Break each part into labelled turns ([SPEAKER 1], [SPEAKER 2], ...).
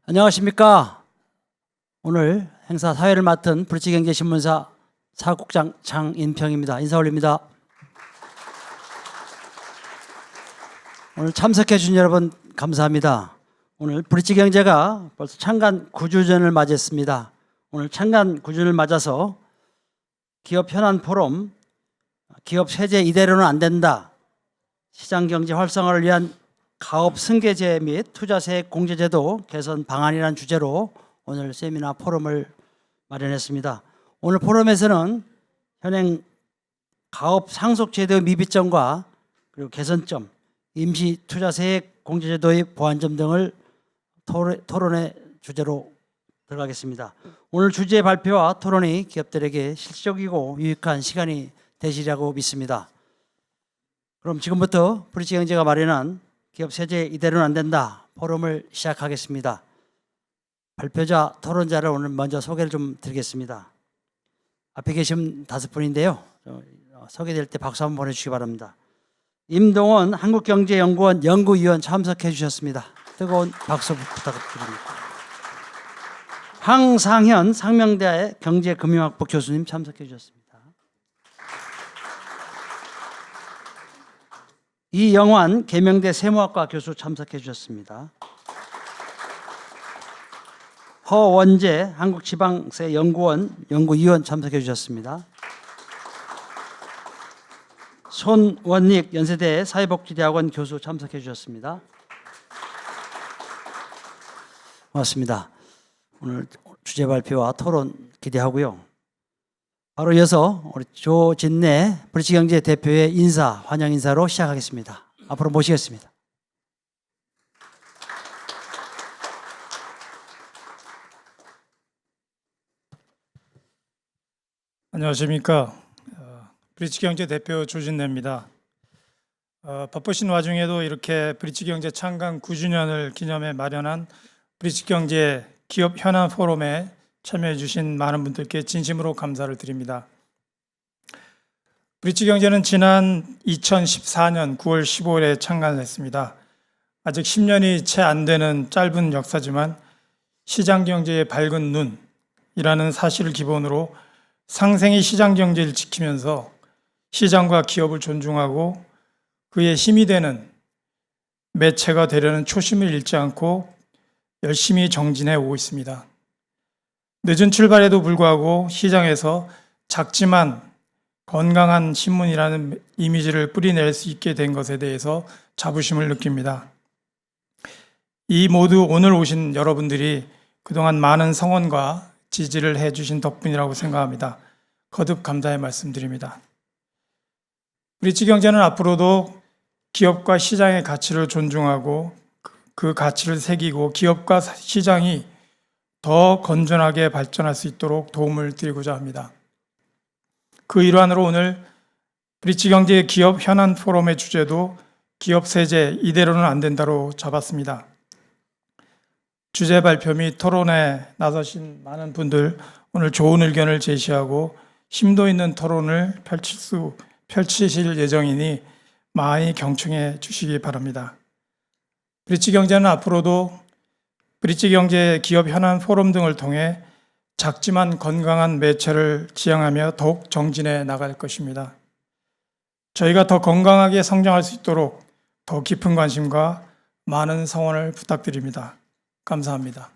[SPEAKER 1] 안녕하십니까. 오늘 행사 사회를 맡은 브릿지경제신문사 사국장 장인평입니다. 인사 올립니다. 오늘 참석해 주신 여러분 감사합니다. 오늘 브릿지경제가 벌써 창간 9주년을 맞이했습니다. 오늘 창간 9주년을 맞아서 기업 현안 포럼, 기업 세제 이대로는 안 된다, 시장경제 활성화를 위한 가업 승계제 및 투자세액 공제제도 개선 방안이라는 주제로 오늘 세미나 포럼을 마련했습니다. 오늘 포럼에서는 현행 가업 상속제도의 미비점과 그리고 개선점, 임시 투자세액 공제제도의 보완점 등을 토론의 주제로 들어가겠습니다. 오늘 주제 발표와 토론이 기업들에게 실질적이고 유익한 시간이 되시리라고 믿습니다. 그럼 지금부터 브릿지경제가 마련한 기업 세제 이대로는 안 된다 포럼을 시작하겠습니다. 발표자, 토론자를 오늘 먼저 소개를 좀 드리겠습니다. 앞에 계신 5분인데요. 소개될 때 박수 한번 보내주시기 바랍니다. 임동원 한국경제연구원 연구위원 참석해 주셨습니다. 뜨거운 박수 부탁드립니다. 황상현 상명대의 경제금융학부 교수님 참석해 주셨습니다. 이영환 계명대 세무학과 교수 참석해 주셨습니다. 허원재 한국지방세연구원 연구위원 참석해 주셨습니다. 손원익 연세대 사회복지대학원 교수 참석해 주셨습니다. 고맙습니다. 오늘 주제 발표와 토론 기대하고요. 바로 이어서 우리 조진래 브릿지경제 대표의 인사, 환영 인사로 시작하겠습니다. 앞으로 모시겠습니다.
[SPEAKER 2] 안녕하십니까. 브릿지경제 대표 조진래입니다. 바쁘신 와중에도 이렇게 브릿지경제 창간 9주년을 기념해 마련한 브릿지경제 기업 현안 포럼에 참여해 주신 많은 분들께 진심으로 감사를 드립니다. 브릿지경제는 지난 2014년 9월 15일에 창간했습니다. 아직 10년이 채 안 되는 짧은 역사지만 시장경제의 밝은 눈이라는 사실을 기본으로 상생의 시장경제를 지키면서 시장과 기업을 존중하고 그의 힘이 되는 매체가 되려는 초심을 잃지 않고 열심히 정진해 오고 있습니다. 늦은 출발에도 불구하고 시장에서 작지만 건강한 신문이라는 이미지를 뿌리낼 수 있게 된 것에 대해서 자부심을 느낍니다. 이 모두 오늘 오신 여러분들이 그동안 많은 성원과 지지를 해주신 덕분이라고 생각합니다. 거듭 감사의 말씀드립니다. 브릿지경제는 앞으로도 기업과 시장의 가치를 존중하고 그 가치를 새기고 기업과 시장이 더 건전하게 발전할 수 있도록 도움을 드리고자 합니다. 그 일환으로 오늘 브릿지경제 기업 현안 포럼의 주제도 기업 세제 이대로는 안 된다로 잡았습니다. 주제 발표 및 토론에 나서신 많은 분들 오늘 좋은 의견을 제시하고 심도 있는 토론을 펼치실 예정이니 많이 경청해 주시기 바랍니다. 브릿지경제는 앞으로도 브릿지경제 기업 현안 포럼 등을 통해 작지만 건강한 매체를 지향하며 더욱 정진해 나갈 것입니다. 저희가 더 건강하게 성장할 수 있도록 더 깊은 관심과 많은 성원을 부탁드립니다. 감사합니다.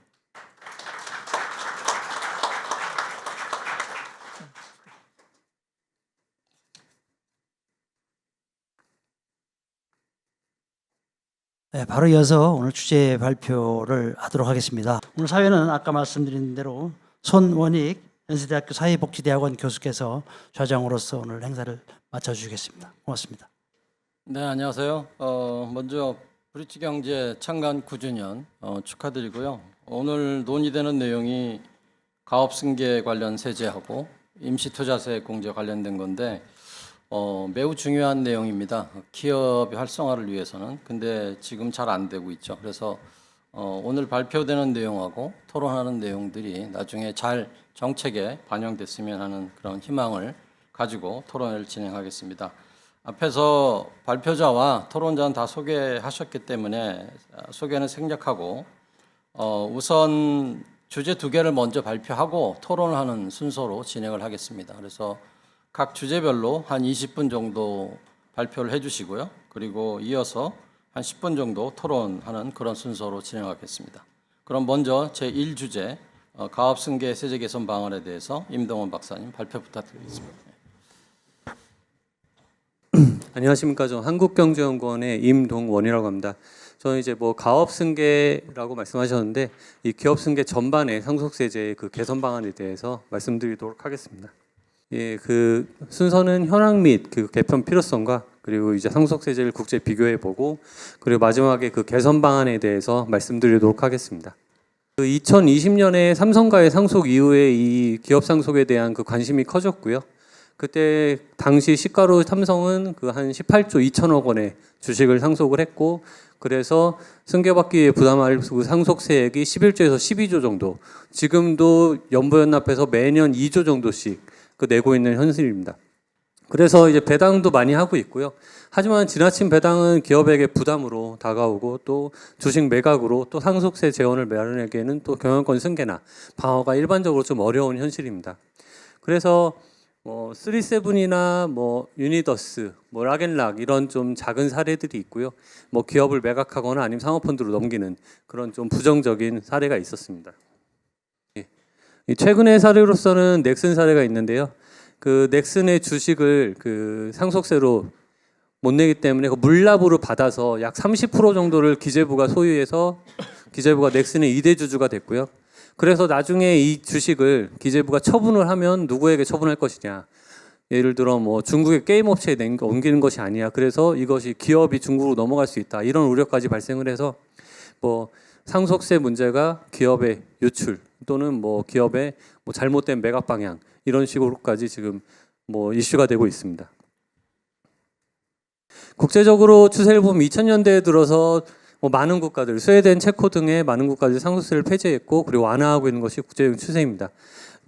[SPEAKER 1] 네, 바로 이어서 오늘 주제 발표를 하도록 하겠습니다. 오늘 사회는 아까 말씀드린 대로 손원익 연세대학교 사회복지대학원 교수께서 좌장으로서 오늘 행사를 마쳐주시겠습니다. 고맙습니다.
[SPEAKER 3] 네, 안녕하세요. 먼저 브릿지경제 창간 9주년 축하드리고요. 오늘 논의되는 내용이 가업승계 관련 세제하고 임시투자세 공제 관련된 건데 매우 중요한 내용입니다. 기업의 활성화를 위해서는. 근데 지금 잘 안 되고 있죠. 그래서 오늘 발표되는 내용하고 토론하는 내용들이 나중에 잘 정책에 반영됐으면 하는 그런 희망을 가지고 토론을 진행하겠습니다. 앞에서 발표자와 토론자는 다 소개하셨기 때문에 소개는 생략하고 우선 주제 두 개를 먼저 발표하고 토론하는 순서로 진행을 하겠습니다. 그래서 각 주제별로 한 20분 정도 발표를 해주시고요. 그리고 이어서 한 10분 정도 토론하는 그런 순서로 진행하겠습니다. 그럼 먼저 제1주제 가업승계 세제 개선 방안에 대해서 임동원 박사님 발표 부탁드리겠습니다.
[SPEAKER 4] 안녕하십니까. 저는 한국경제연구원의 임동원이라고 합니다. 저는 이제 뭐 가업승계라고 말씀하셨는데 이 기업승계 전반의 상속세제의 그 개선 방안에 대해서 말씀드리도록 하겠습니다. 예, 그 순서는 현황 및 그 개편 필요성과 그리고 이제 상속세제를 국제 비교해보고 그리고 마지막에 그 개선 방안에 대해서 말씀드리도록 하겠습니다. 그 2020년에 삼성과의 상속 이후에 이 기업 상속에 대한 그 관심이 커졌고요. 그때 당시 시가로 삼성은 그 한 18조 2천억 원의 주식을 상속을 했고 그래서 승계받기 위해 부담할 그 상속세액이 11조에서 12조 정도 지금도 연부연납해서 매년 2조 정도씩 그 내고 있는 현실입니다. 그래서 이제 배당도 많이 하고 있고요. 하지만 지나친 배당은 기업에게 부담으로 다가오고 또 주식 매각으로 또 상속세 재원을 마련하기에는 또 경영권 승계나 방어가 일반적으로 좀 어려운 현실입니다. 그래서 뭐 3세븐이나 뭐 유니더스, 뭐 락앤락 이런 좀 작은 사례들이 있고요. 뭐 기업을 매각하거나 아니면 상호펀드로 넘기는 그런 좀 부정적인 사례가 있었습니다. 예. 최근의 사례로서는 넥슨 사례가 있는데요. 그 넥슨의 주식을 그 상속세로 못 내기 때문에 그 물납으로 받아서 약 30% 정도를 기재부가 소유해서 기재부가 넥슨의 2대 주주가 됐고요. 그래서 나중에 이 주식을 기재부가 처분을 하면 누구에게 처분할 것이냐. 예를 들어 뭐 중국의 게임 업체에 옮기는 것이 아니야. 그래서 이것이 기업이 중국으로 넘어갈 수 있다. 이런 우려까지 발생을 해서 뭐 상속세 문제가 기업의 유출 또는 뭐 기업의 뭐 잘못된 매각 방향 이런 식으로까지 지금 뭐 이슈가 되고 있습니다. 국제적으로 추세를 보면 2000년대에 들어서 뭐 많은 국가들, 스웨덴, 체코 등의 많은 국가들이 상속세를 폐지했고 그리고 완화하고 있는 것이 국제적인 추세입니다.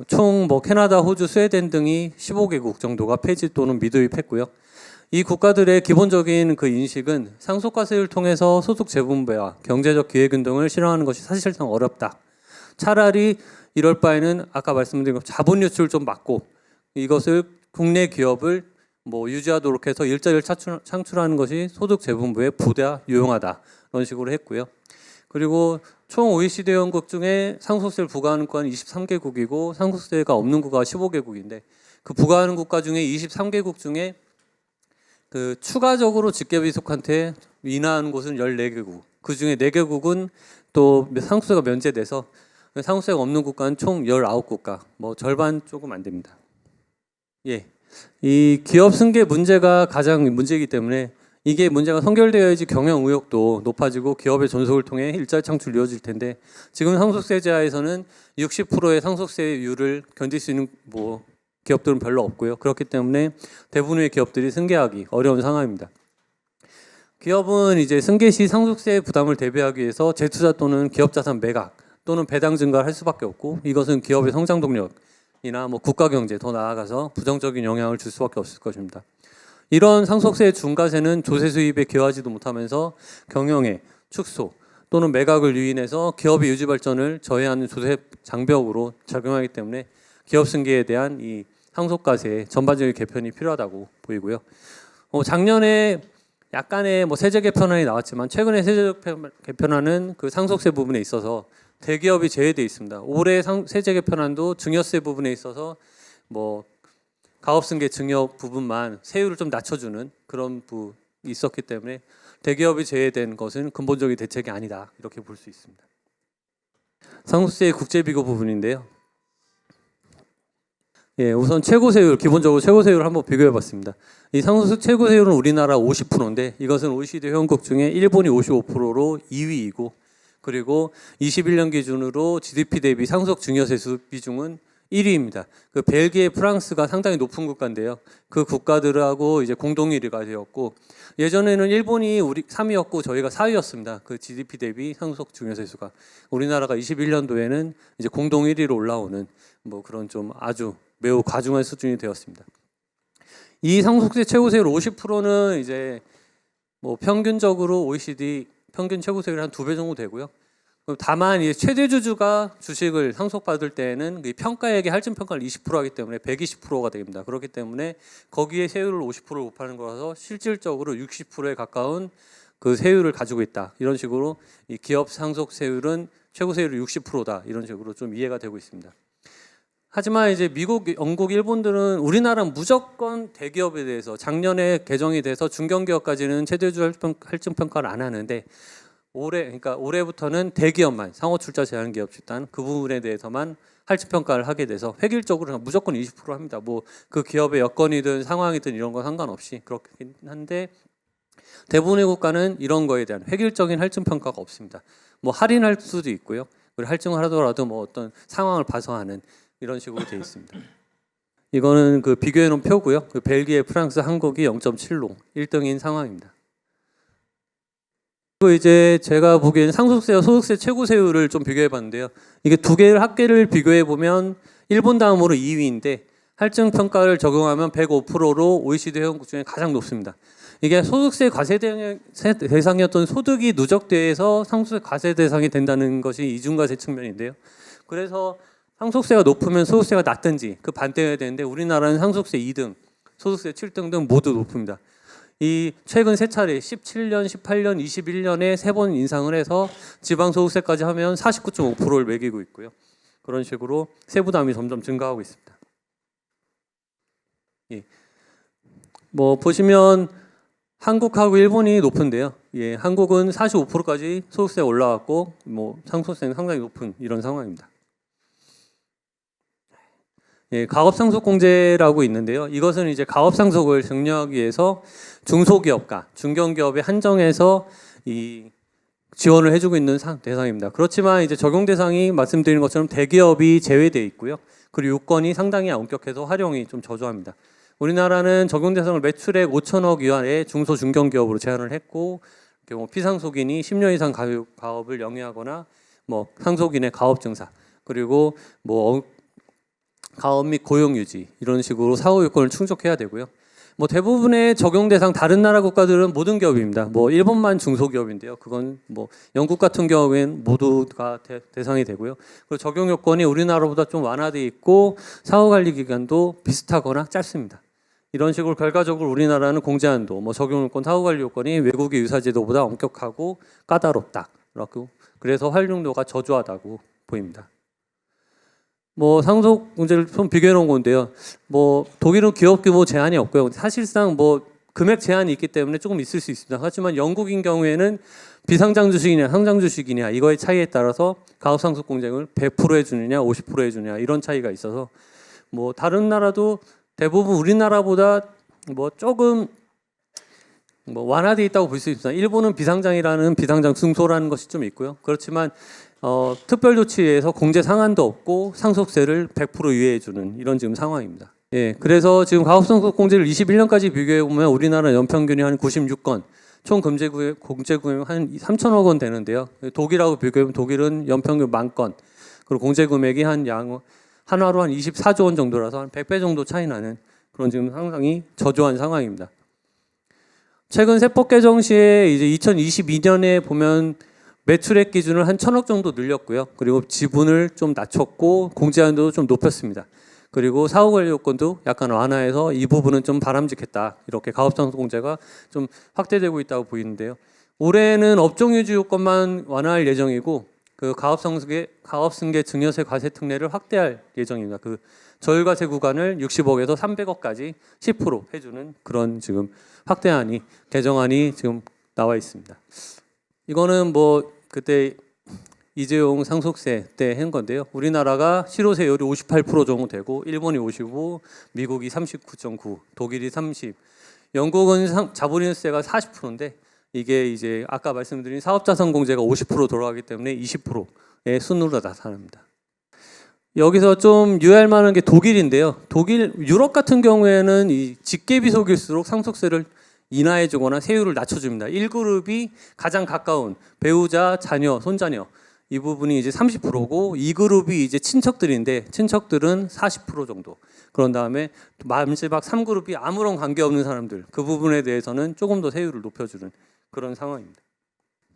[SPEAKER 4] 총 뭐 캐나다, 호주, 스웨덴 등이 15개국 정도가 폐지 또는 미도입했고요. 이 국가들의 기본적인 그 인식은 상속과세를 통해서 소득 재분배와 경제적 기회균등을 실현하는 것이 사실상 어렵다. 차라리 이럴 바에는 아까 말씀드린 것 자본 유출 좀 막고 이것을 국내 기업을 뭐 유지하도록 해서 일자리를 창출하는 것이 소득 재분배에 보다 유용하다. 그런 식으로 했고요. 그리고 총 OECD 회원국 중에 상속세를 부과하는 국가는 23개국이고 상속세가 없는 국가가 15개국인데 그 부과하는 국가 중에 23개국 중에 그 추가적으로 직계비속한테 인하하는 곳은 14개국. 그 중에 4개국은 또 상속세가 면제돼서 상속세가 없는 국가는 총 19국가. 뭐 절반 조금 안 됩니다. 예. 이 기업 승계 문제가 가장 문제이기 때문에 이게 문제가 선결되어야지 경영 의욕도 높아지고 기업의 존속을 통해 일자리 창출이 이루어질 텐데 지금 상속세제하에서는 60%의 상속세율을 견딜 수 있는 뭐 기업들은 별로 없고요. 그렇기 때문에 대부분의 기업들이 승계하기 어려운 상황입니다. 기업은 이제 승계 시 상속세 부담을 대비하기 위해서 재투자 또는 기업 자산 매각 또는 배당 증가를 할 수밖에 없고 이것은 기업의 성장 동력이나 뭐 국가 경제 더 나아가서 부정적인 영향을 줄 수밖에 없을 것입니다. 이런 상속세 중과세는 조세 수입에 기여하지도 못하면서 경영의 축소 또는 매각을 유인해서 기업의 유지 발전을 저해하는 조세 장벽으로 작용하기 때문에 기업 승계에 대한 이 상속과세의 전반적인 개편이 필요하다고 보이고요. 작년에 약간의 뭐 세제 개편안이 나왔지만 최근에 세제 개편안은 그 상속세 부분에 있어서 대기업이 제외되어 있습니다. 올해 세제 개편안도 증여세 부분에 있어서 뭐 가업승계 증여 부분만 세율을 좀 낮춰주는 그런 부분이 있었기 때문에 대기업이 제외된 것은 근본적인 대책이 아니다 이렇게 볼 수 있습니다. 상속세의 국제비교 부분인데요. 예, 우선 최고세율, 기본적으로 최고세율을 한번 비교해봤습니다. 이 상속세 최고세율은 우리나라 50%인데 이것은 OECD 회원국 중에 일본이 55%로 2위이고 그리고 21년 기준으로 GDP 대비 상속 증여세 비중은 1위입니다. 그 벨기에, 프랑스가 상당히 높은 국가인데요. 그 국가들하고 이제 공동 1위가 되었고 예전에는 일본이 우리 3위였고 저희가 4위였습니다. 그 GDP 대비 상속 증여세 수가 우리나라가 21년도에는 이제 공동 1위로 올라오는 뭐 그런 좀 아주 매우 과중한 수준이 되었습니다. 이 상속세 최고세율 50%는 이제 뭐 평균적으로 OECD 평균 최고세율 한 2배 정도 되고요. 다만 이 최대 주주가 주식을 상속받을 때에는 이 평가액의 할증 평가를 20% 하기 때문에 120%가 됩니다. 그렇기 때문에 거기에 세율을 50%를 곱하는 거라서 실질적으로 60%에 가까운 그 세율을 가지고 있다. 이런 식으로 이 기업 상속 세율은 최고 세율이 60%다. 이런 식으로 좀 이해가 되고 있습니다. 하지만 이제 미국, 영국, 일본들은 우리나라는 무조건 대기업에 대해서 작년에 개정이 돼서 중견기업까지는 최대주 할증 평가를 안 하는데 그러니까 올해부터는 대기업만 상호출자 제한기업 집단 그 부분에 대해서만 할증 평가를 하게 돼서 획일적으로 무조건 20% 합니다. 뭐 그 기업의 여건이든 상황이든 이런 건 상관없이 그렇긴 한데 대부분의 국가는 이런 거에 대한 획일적인 할증 평가가 없습니다. 뭐 할인할 수도 있고요. 그리고 할증을 하더라도 뭐 어떤 상황을 봐서 하는 이런 식으로 되어 있습니다. 이거는 그 비교해 놓은 표고요. 그 벨기에, 프랑스, 한국이 0.75 1등인 상황입니다. 그리고 이제 제가 보기엔 상속세와 소득세 최고 세율을 좀 비교해 봤는데요. 이게 두 개를 합계를 비교해 보면 일본 다음으로 2위인데 할증 평가를 적용하면 105%로 OECD 회원국 중에 가장 높습니다. 이게 소득세 과세 대상이었던 소득이 누적돼서 상속세 과세 대상이 된다는 것이 이중과세 측면인데요. 그래서 상속세가 높으면 소득세가 낮든지 그 반대여야 되는데 우리나라는 상속세 2등, 소득세 7등 등 모두 높습니다. 이 최근 세 차례 17년, 18년, 21년에 세 번 인상을 해서 지방소득세까지 하면 49.5%를 매기고 있고요. 그런 식으로 세부담이 점점 증가하고 있습니다. 예. 뭐 보시면 한국하고 일본이 높은데요. 예, 한국은 45%까지 소득세가 올라왔고 뭐 상속세는 상당히 높은 이런 상황입니다. 예, 가업상속공제라고 있는데요. 이것은 이제 가업상속을 증명하기 위해서 중소기업과 중견기업에 한정해서 이 지원을 해주고 있는 대상입니다. 그렇지만 이제 적용 대상이 말씀드린 것처럼 대기업이 제외되어 있고요. 그리고 요건이 상당히 엄격해서 활용이 좀 저조합니다. 우리나라는 적용 대상을 매출액 5천억 이하의 중소 중견기업으로 제한을 했고, 뭐 피상속인이 10년 이상 가업을 영위하거나, 뭐 상속인의 가업 증사, 그리고 뭐 가업 및 고용 유지 이런 식으로 사후 요건을 충족해야 되고요. 뭐 대부분의 적용 대상 다른 나라 국가들은 모든 기업입니다. 뭐 일본만 중소기업인데요. 그건 뭐 영국 같은 경우에는 모두가 대상이 되고요. 그리고 적용 요건이 우리나라보다 좀 완화돼 있고 사후 관리 기간도 비슷하거나 짧습니다. 이런 식으로 결과적으로 우리나라는 공제한도, 뭐 적용 요건, 사후 관리 요건이 외국의 유사제도보다 엄격하고 까다롭다. 그래서 활용도가 저조하다고 보입니다. 뭐 상속 문제를 좀 비교해 놓은 건데요. 뭐 독일은 기업 규모 제한이 없고요. 사실상 뭐 금액 제한이 있기 때문에 조금 있을 수 있습니다. 하지만 영국인 경우에는 비상장 주식이냐 상장 주식이냐 이거의 차이에 따라서 가업 상속 공제를 100% 해주느냐 50% 해주느냐 이런 차이가 있어서 뭐 다른 나라도 대부분 우리나라보다 뭐 조금 뭐 완화되어 있다고 볼 수 있습니다. 일본은 비상장이라는 비상장 승소라는 것이 좀 있고요. 그렇지만 특별 조치에서 공제 상한도 없고 상속세를 100% 유예해주는 이런 지금 상황입니다. 예, 그래서 지금 가업상속 공제를 21년까지 비교해 보면 우리나라 연평균이 한 96건, 총 공제금액 한 3천억 원 되는데요. 독일하고 비교하면 독일은 연평균 10,000건, 그리고 공제금액이 한화로 한 24조 원 정도라서 한 100배 정도 차이 나는 그런 지금 상당히 저조한 상황입니다. 최근 세법 개정 시에 이제 2022년에 보면 매출액 기준을 한 1,000억 정도 늘렸고요. 그리고 지분을 좀 낮췄고 공제한도도 좀 높였습니다. 그리고 사후관리 요건도 약간 완화해서 이 부분은 좀 바람직했다. 이렇게 가업상속 공제가 좀 확대되고 있다고 보이는데요. 올해는 업종유지 요건만 완화할 예정이고 그 가업승계 증여세 과세 특례를 확대할 예정입니다. 그 저율과세 구간을 60억에서 300억까지 10% 해주는 그런 지금 확대안이 개정안이 지금 나와 있습니다. 이거는 뭐 그때 이재용 상속세 때 한 건데요. 우리나라가 실효세율이 58% 정도 되고 일본이 55, 미국이 39.9, 독일이 30, 영국은 자본인세가 40%인데 이게 이제 아까 말씀드린 사업자산공제가 50% 돌아가기 때문에 20%의 순으로 나타납니다. 여기서 좀 유의할 만한 게 독일인데요. 독일, 유럽 같은 경우에는 이 직계비속일수록 상속세를 인하해주거나 세율을 낮춰줍니다. 1그룹이 가장 가까운 배우자, 자녀, 손자녀 이 부분이 이제 30%고 2그룹이 이제 친척들인데 친척들은 40% 정도. 그런 다음에 마지막 3그룹이 아무런 관계 없는 사람들 그 부분에 대해서는 조금 더 세율을 높여주는 그런 상황입니다.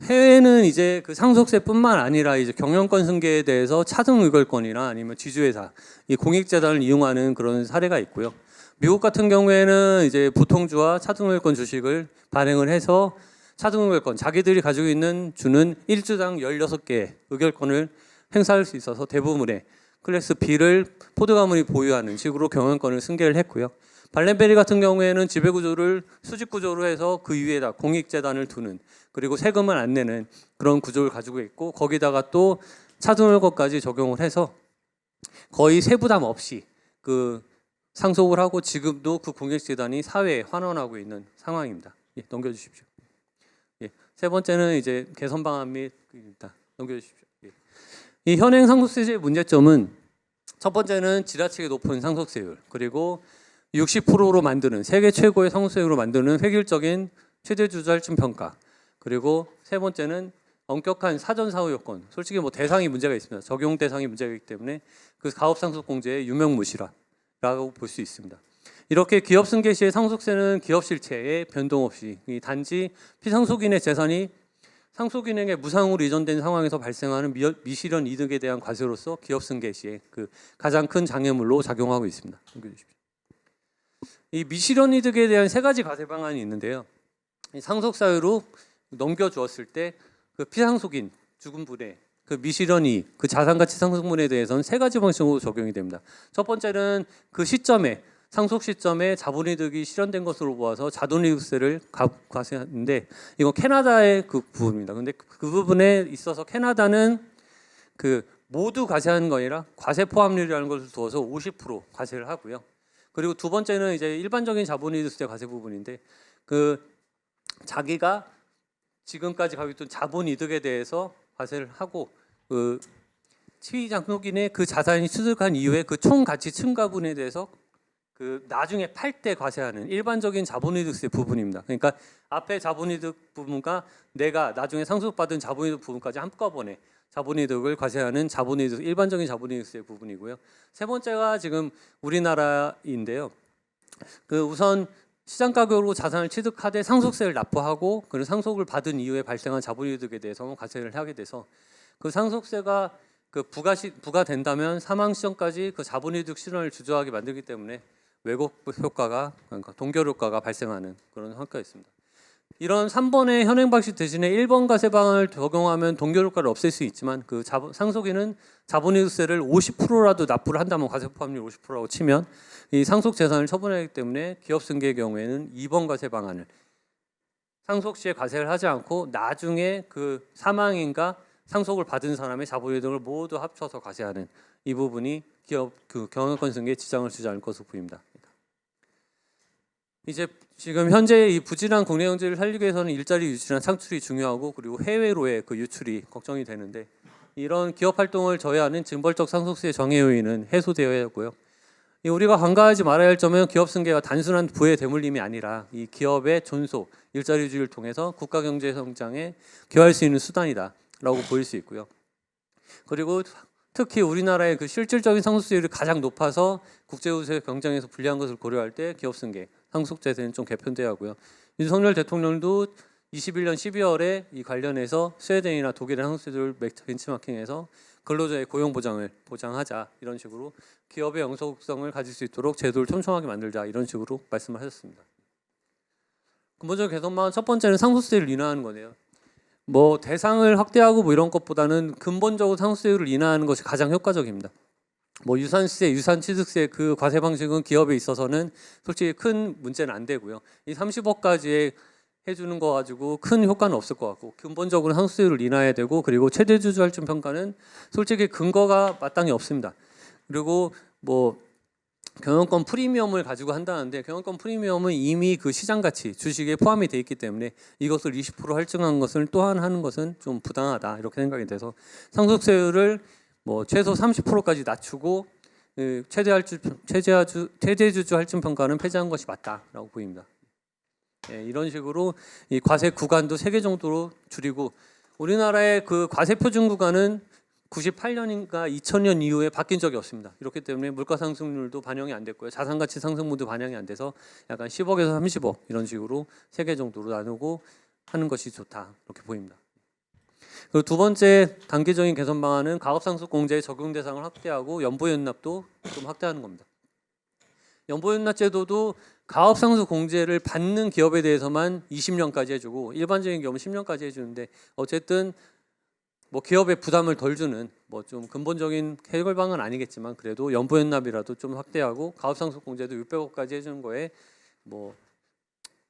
[SPEAKER 4] 해외는 이제 그 상속세뿐만 아니라 이제 경영권 승계에 대해서 차등 의결권이나 아니면 지주회사 이 공익재단을 이용하는 그런 사례가 있고요. 미국 같은 경우에는 이제 보통주와 차등 의결권 주식을 발행을 해서 차등 의결권 자기들이 가지고 있는 주는 1주당 16개의 의결권을 행사할 수 있어서 대부분의 클래스 B를 포드 가문이 보유하는 식으로 경영권을 승계를 했고요. 발렌베리 같은 경우에는 지배구조를 수직구조로 해서 그 위에다 공익재단을 두는, 그리고 세금을 안 내는 그런 구조를 가지고 있고, 거기다가 또 차등을것까지 적용을 해서 거의 세부담 없이 그 상속을 하고 지금도 그 공익재단이 사회에 환원하고 있는 상황입니다. 예, 넘겨주십시오. 예, 세 번째는 이제 개선 방안 및 넘겨주십시오. 예. 이 현행 상속세제의 문제점은 첫 번째는 지나치게 높은 상속세율, 그리고 60%로 만드는 세계 최고의 상속세율로 만드는 획일적인 최대 주주 할증 평가, 그리고 세 번째는 엄격한 사전 사후 요건. 솔직히 뭐 대상이 문제가 있습니다. 적용 대상이 문제가 있기 때문에 그 가업 상속 공제의 유명무실화라고 볼 수 있습니다. 이렇게 기업 승계 시의 상속세는 기업 실체에 변동 없이 단지 피상속인의 재산이 상속인에게 무상으로 이전된 상황에서 발생하는 미실현 이득에 대한 과세로서 기업 승계 시에 그 가장 큰 장애물로 작용하고 있습니다. 넘겨주십시오. 이 미실현 이득에 대한 세 가지 과세 방안이 있는데요. 이 상속사유로 넘겨주었을 때 그 피상속인 죽은 분의 그 미실현 이익, 그 자산가치 상승분에 대해서는 세 가지 방식으로 적용이 됩니다. 첫 번째는 그 시점에 상속 시점에 자본이득이 실현된 것으로 보아서 자본이득세를 과세하는데, 이건 캐나다의 그 부분입니다. 근데 그 부분에 있어서 캐나다는 그 모두 과세하는 거 아니라 과세 포함률이라는 것을 두어서 50% 과세를 하고요. 그리고 두 번째는 이제 일반적인 자본이득세 과세 부분인데, 그 자기가 지금까지 가지고 있던 자본이득에 대해서 과세를 하고, 그 피상속인의 그 자산이 취득한 이후에 그 총 가치 증가분에 대해서 그 나중에 팔 때 과세하는 일반적인 자본이득세 부분입니다. 그러니까 앞에 자본이득 부분과 내가 나중에 상속받은 자본이득 부분까지 한꺼번에 자본이득을 과세하는 자본이득, 일반적인 자본이득세 부분이고요. 세 번째가 지금 우리나라인데요. 그 우선 시장 가격으로 자산을 취득하되 상속세를 납부하고 그 상속을 받은 이후에 발생한 자본이득에 대해서는 과세를 하게 돼서 그 상속세가 그 부과된다면 사망 시점까지 그 자본이득 실현을 주저하게 만들기 때문에 왜곡 효과가, 그러니까 동결 효과가 발생하는 그런 효과가 있습니다. 이런 3번의 현행 방식 대신에 1번 과세 방안을 적용하면 동결 효과를 없앨 수 있지만, 그 상속인은 자본이득세를 50%라도 납부를 한다면 과세 포함률 50%라고 치면 이 상속 재산을 처분하기 때문에 기업 승계의 경우에는 2번 과세 방안을 상속 시에 과세를 하지 않고 나중에 그 사망인과 상속을 받은 사람의 자본이득을 모두 합쳐서 과세하는 이 부분이 기업 그 경영권 승계에 지장을 주지 않을 것으로 보입니다. 이제 지금 현재 이 부진한 국내 경제를 살리기 위해서는 일자리 유치나 창출이 중요하고, 그리고 해외로의 그 유출이 걱정이 되는데, 이런 기업 활동을 저해하는 징벌적 상속세 정해 요인은 해소되어야 하고요. 우리가 간과하지 말아야 할 점은 기업 승계가 단순한 부의 대물림이 아니라 이 기업의 존속, 일자리 유지를 통해서 국가 경제 성장에 기여할 수 있는 수단이다라고 보일 수 있고요. 그리고 특히 우리나라의 그 실질적인 상속세율이 가장 높아서 국제우세 경쟁에서 불리한 것을 고려할 때 기업 승계, 상속제세는 좀 개편돼야 하고요. 윤석열 대통령도 21년 12월에 이 관련해서 스웨덴이나 독일의 상속세율 벤치마킹해서 근로자의 고용 보장을 보장하자, 이런 식으로 기업의 영속성을 가질 수 있도록 제도를 촘촘하게 만들자, 이런 식으로 말씀을 하셨습니다. 근본적 개선만 첫 번째는 상속세를 인하하는 거네요. 뭐 대상을 확대하고 뭐 이런 것보다는 근본적으로 상속세율을 인하하는 것이 가장 효과적입니다. 뭐 유산세, 유산취득세 그 과세 방식은 기업에 있어서는 솔직히 큰 문제는 안 되고요. 이 30억까지 해주는 거 가지고 큰 효과는 없을 것 같고, 근본적으로 상속세율을 인하해야 되고, 그리고 최대 주주 할증 평가는 솔직히 근거가 마땅히 없습니다. 그리고 뭐 경영권 프리미엄을 가지고 한다는데, 경영권 프리미엄은 이미 그 시장 가치 주식에 포함이 돼 있기 때문에 이것을 20% 할증한 것을 또한 하는 것은 좀 부당하다, 이렇게 생각이 돼서 상속세율을 뭐 최소 30%까지 낮추고 최대 주주 할증 평가는 폐지한 것이 맞다라고 보입니다. 예, 이런 식으로 이 과세 구간도 3개 정도로 줄이고, 우리나라의 그 과세 표준 구간은 98년인가 2000년 이후에 바뀐 적이 없습니다. 이렇기 때문에 물가 상승률도 반영이 안 됐고요. 자산가치 상승분도 반영이 안 돼서 약간 10억에서 30억 이런 식으로 3개 정도로 나누고 하는 것이 좋다, 이렇게 보입니다. 그리고 두 번째 단기적인 개선 방안은 가업상속공제의 적용 대상을 확대하고 연보연납도 좀 확대하는 겁니다. 연보연납 제도도 가업상속공제를 받는 기업에 대해서만 20년까지 해주고 일반적인 기업은 10년까지 해주는데 어쨌든 뭐 기업의 부담을 덜 주는 뭐 좀 근본적인 해결 방안은 아니겠지만 그래도 연보연납이라도 좀 확대하고 가업상속공제도 600억까지 해주는 거에 뭐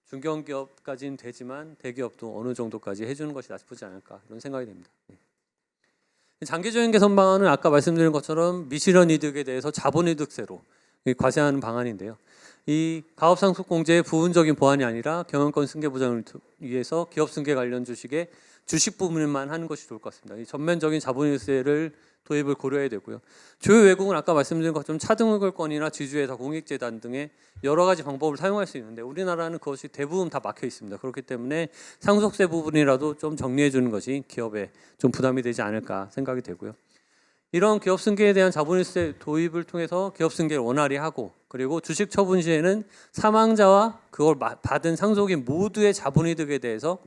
[SPEAKER 4] 중견기업까지는 되지만 대기업도 어느 정도까지 해주는 것이 나쁘지 않을까 이런 생각이 됩니다. 장기적인 개선 방안은 아까 말씀드린 것처럼 미실현 이득에 대해서 자본이득세로 과세하는 방안인데요. 이 가업상속공제의 부분적인 보완이 아니라 경영권 승계 보장을 위해서 기업 승계 관련 주식의 주식 부분만 하는 것이 좋을 것 같습니다. 이 전면적인 자본이득세를 도입을 고려해야 되고요. 주요 외국은 아까 말씀드린 것처럼 차등의결권이나 지주회사, 공익재단 등의 여러 가지 방법을 사용할 수 있는데 우리나라는 그것이 대부분 다 막혀 있습니다. 그렇기 때문에 상속세 부분이라도 좀 정리해 주는 것이 기업에 좀 부담이 되지 않을까 생각이 되고요. 이런 기업 승계에 대한 자본이득세 도입을 통해서 기업 승계를 원활히 하고 그리고 주식 처분 시에는 사망자와 그걸 받은 상속인 모두의 자본이득에 대해서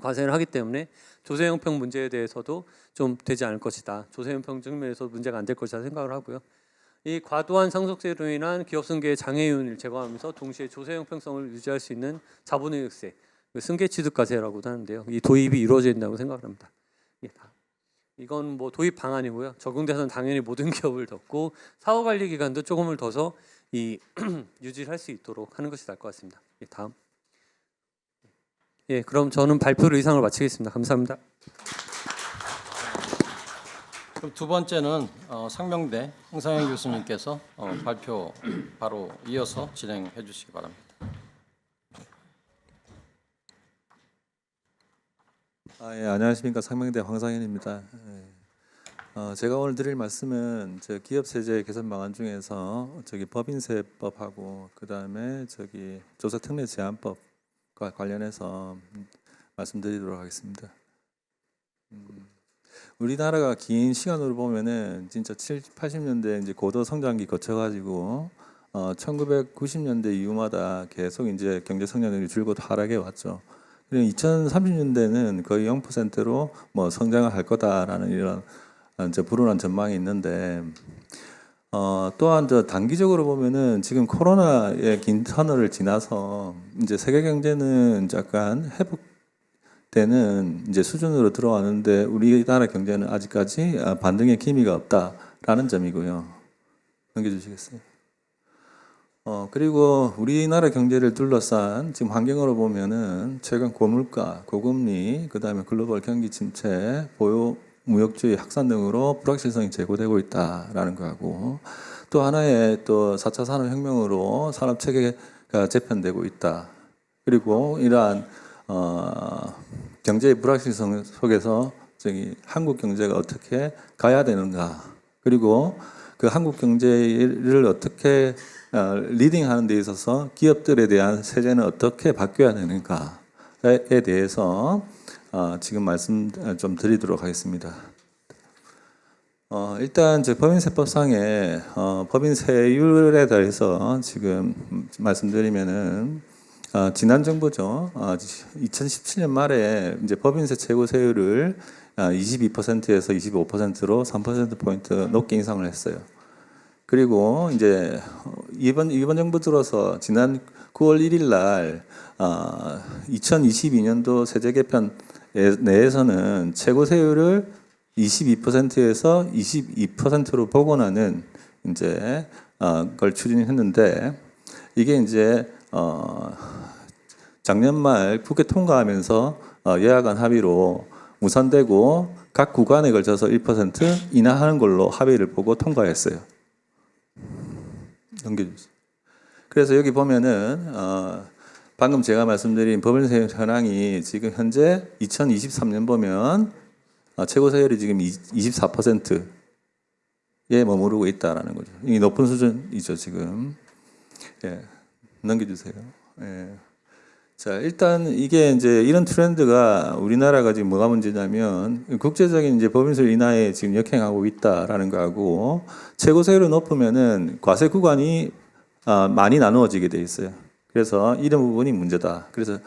[SPEAKER 4] 과세를 하기 때문에 조세형평 문제에 대해서도 좀 되지 않을 것이다. 조세형평 측면에서 문제가 안 될 것이다 생각을 하고요. 이 과도한 상속세로 인한 기업 승계의 장애 요인을 제거하면서 동시에 조세형평성을 유지할 수 있는 자본이득세, 승계취득과세라고도 하는데요. 이 도입이 이루어져야 된다고 생각을 합니다. 이건 뭐 도입 방안이고요. 적용 대상은 당연히 모든 기업을 덮고 사후 관리 기간도 조금을 더서 이 유지를 할 수 있도록 하는 것이 나을 것 같습니다. 다음. 그럼 저는 발표를 이상으로 마치겠습니다. 감사합니다.
[SPEAKER 3] 그럼 두 번째는 상명대 홍상현 교수님께서 발표 바로 이어서 진행해 주시기 바랍니다.
[SPEAKER 5] 예, 안녕하십니까. 상명대 황상현입니다. 제가 오늘 드릴 말씀은 기업세제 개선 방안 중에서 법인세법하고 그 다음에 조사특례 제한법과 관련해서 말씀드리도록 하겠습니다. 우리나라가 긴 시간으로 보면은 진짜 70, 80년대 이제 고도 성장기 거쳐가지고 1990년대 이후마다 계속 이제 경제 성장률이 줄곧 하락해 왔죠. 그리고 2030년대는 거의 0%로 뭐 성장을 할 거다라는 이런 이제 불운한 전망이 있는데 또한 단기적으로 보면은 지금 코로나의 긴 터널을 지나서 이제 세계 경제는 약간 회복되는 이제 수준으로 들어왔는데 우리나라 경제는 아직까지 반등의 기미가 없다라는 점이고요. 넘겨주시겠어요? 그리고 우리나라 경제를 둘러싼 지금 환경으로 보면은 최근 고물가, 고금리, 그 다음에 글로벌 경기 침체, 보유 무역주의 확산 등으로 불확실성이 제고되고 있다라는 거하고 또 하나의 또 4차 산업혁명으로 산업 체계가 재편되고 있다. 그리고 이러한 경제의 불확실성 속에서 한국 경제가 어떻게 가야 되는가. 그리고 그 한국 경제를 어떻게 리딩하는 데 있어서 기업들에 대한 세제는 어떻게 바뀌어야 되는가에 대해서 지금 말씀 좀 드리도록 하겠습니다. 일단 법인세법상의 법인세율에 대해서 지금 말씀드리면은 지난 정부죠. 2017년 말에 이제 법인세 최고 세율을 22%에서 25%로 3% 포인트 높게 인상을 했어요. 그리고 이제 이번 정부 들어서 지난 9월 1일 날 2022년도 세제 개편 내에서는 최고 세율을 22%에서 22%로 복원하는 이제 걸 추진했는데 이게 이제 작년 말 국회 통과하면서 여야간 합의로 무산되고 각 구간에 걸쳐서 1% 인하하는 걸로 합의를 보고 통과했어요. 넘겨주세요. 그래서 여기 보면은 방금 제가 말씀드린 법인세 현황이 지금 현재 2023년 보면 최고 세율이 지금 24%에 머무르고 있다라는 거죠. 이게 높은 수준이죠 지금. 예, 넘겨주세요. 예. 자, 일단 이게 이제 이런 트렌드가 우리나라가 지금 뭐가 문제냐면 국제적인 이제 법인세 인하에 지금 역행하고 있다라는 거하고 최고 세율이 높으면은 과세 구간이 많이 나누어지게 돼 있어요. 그래서 이런 부분이 문제다. 그래서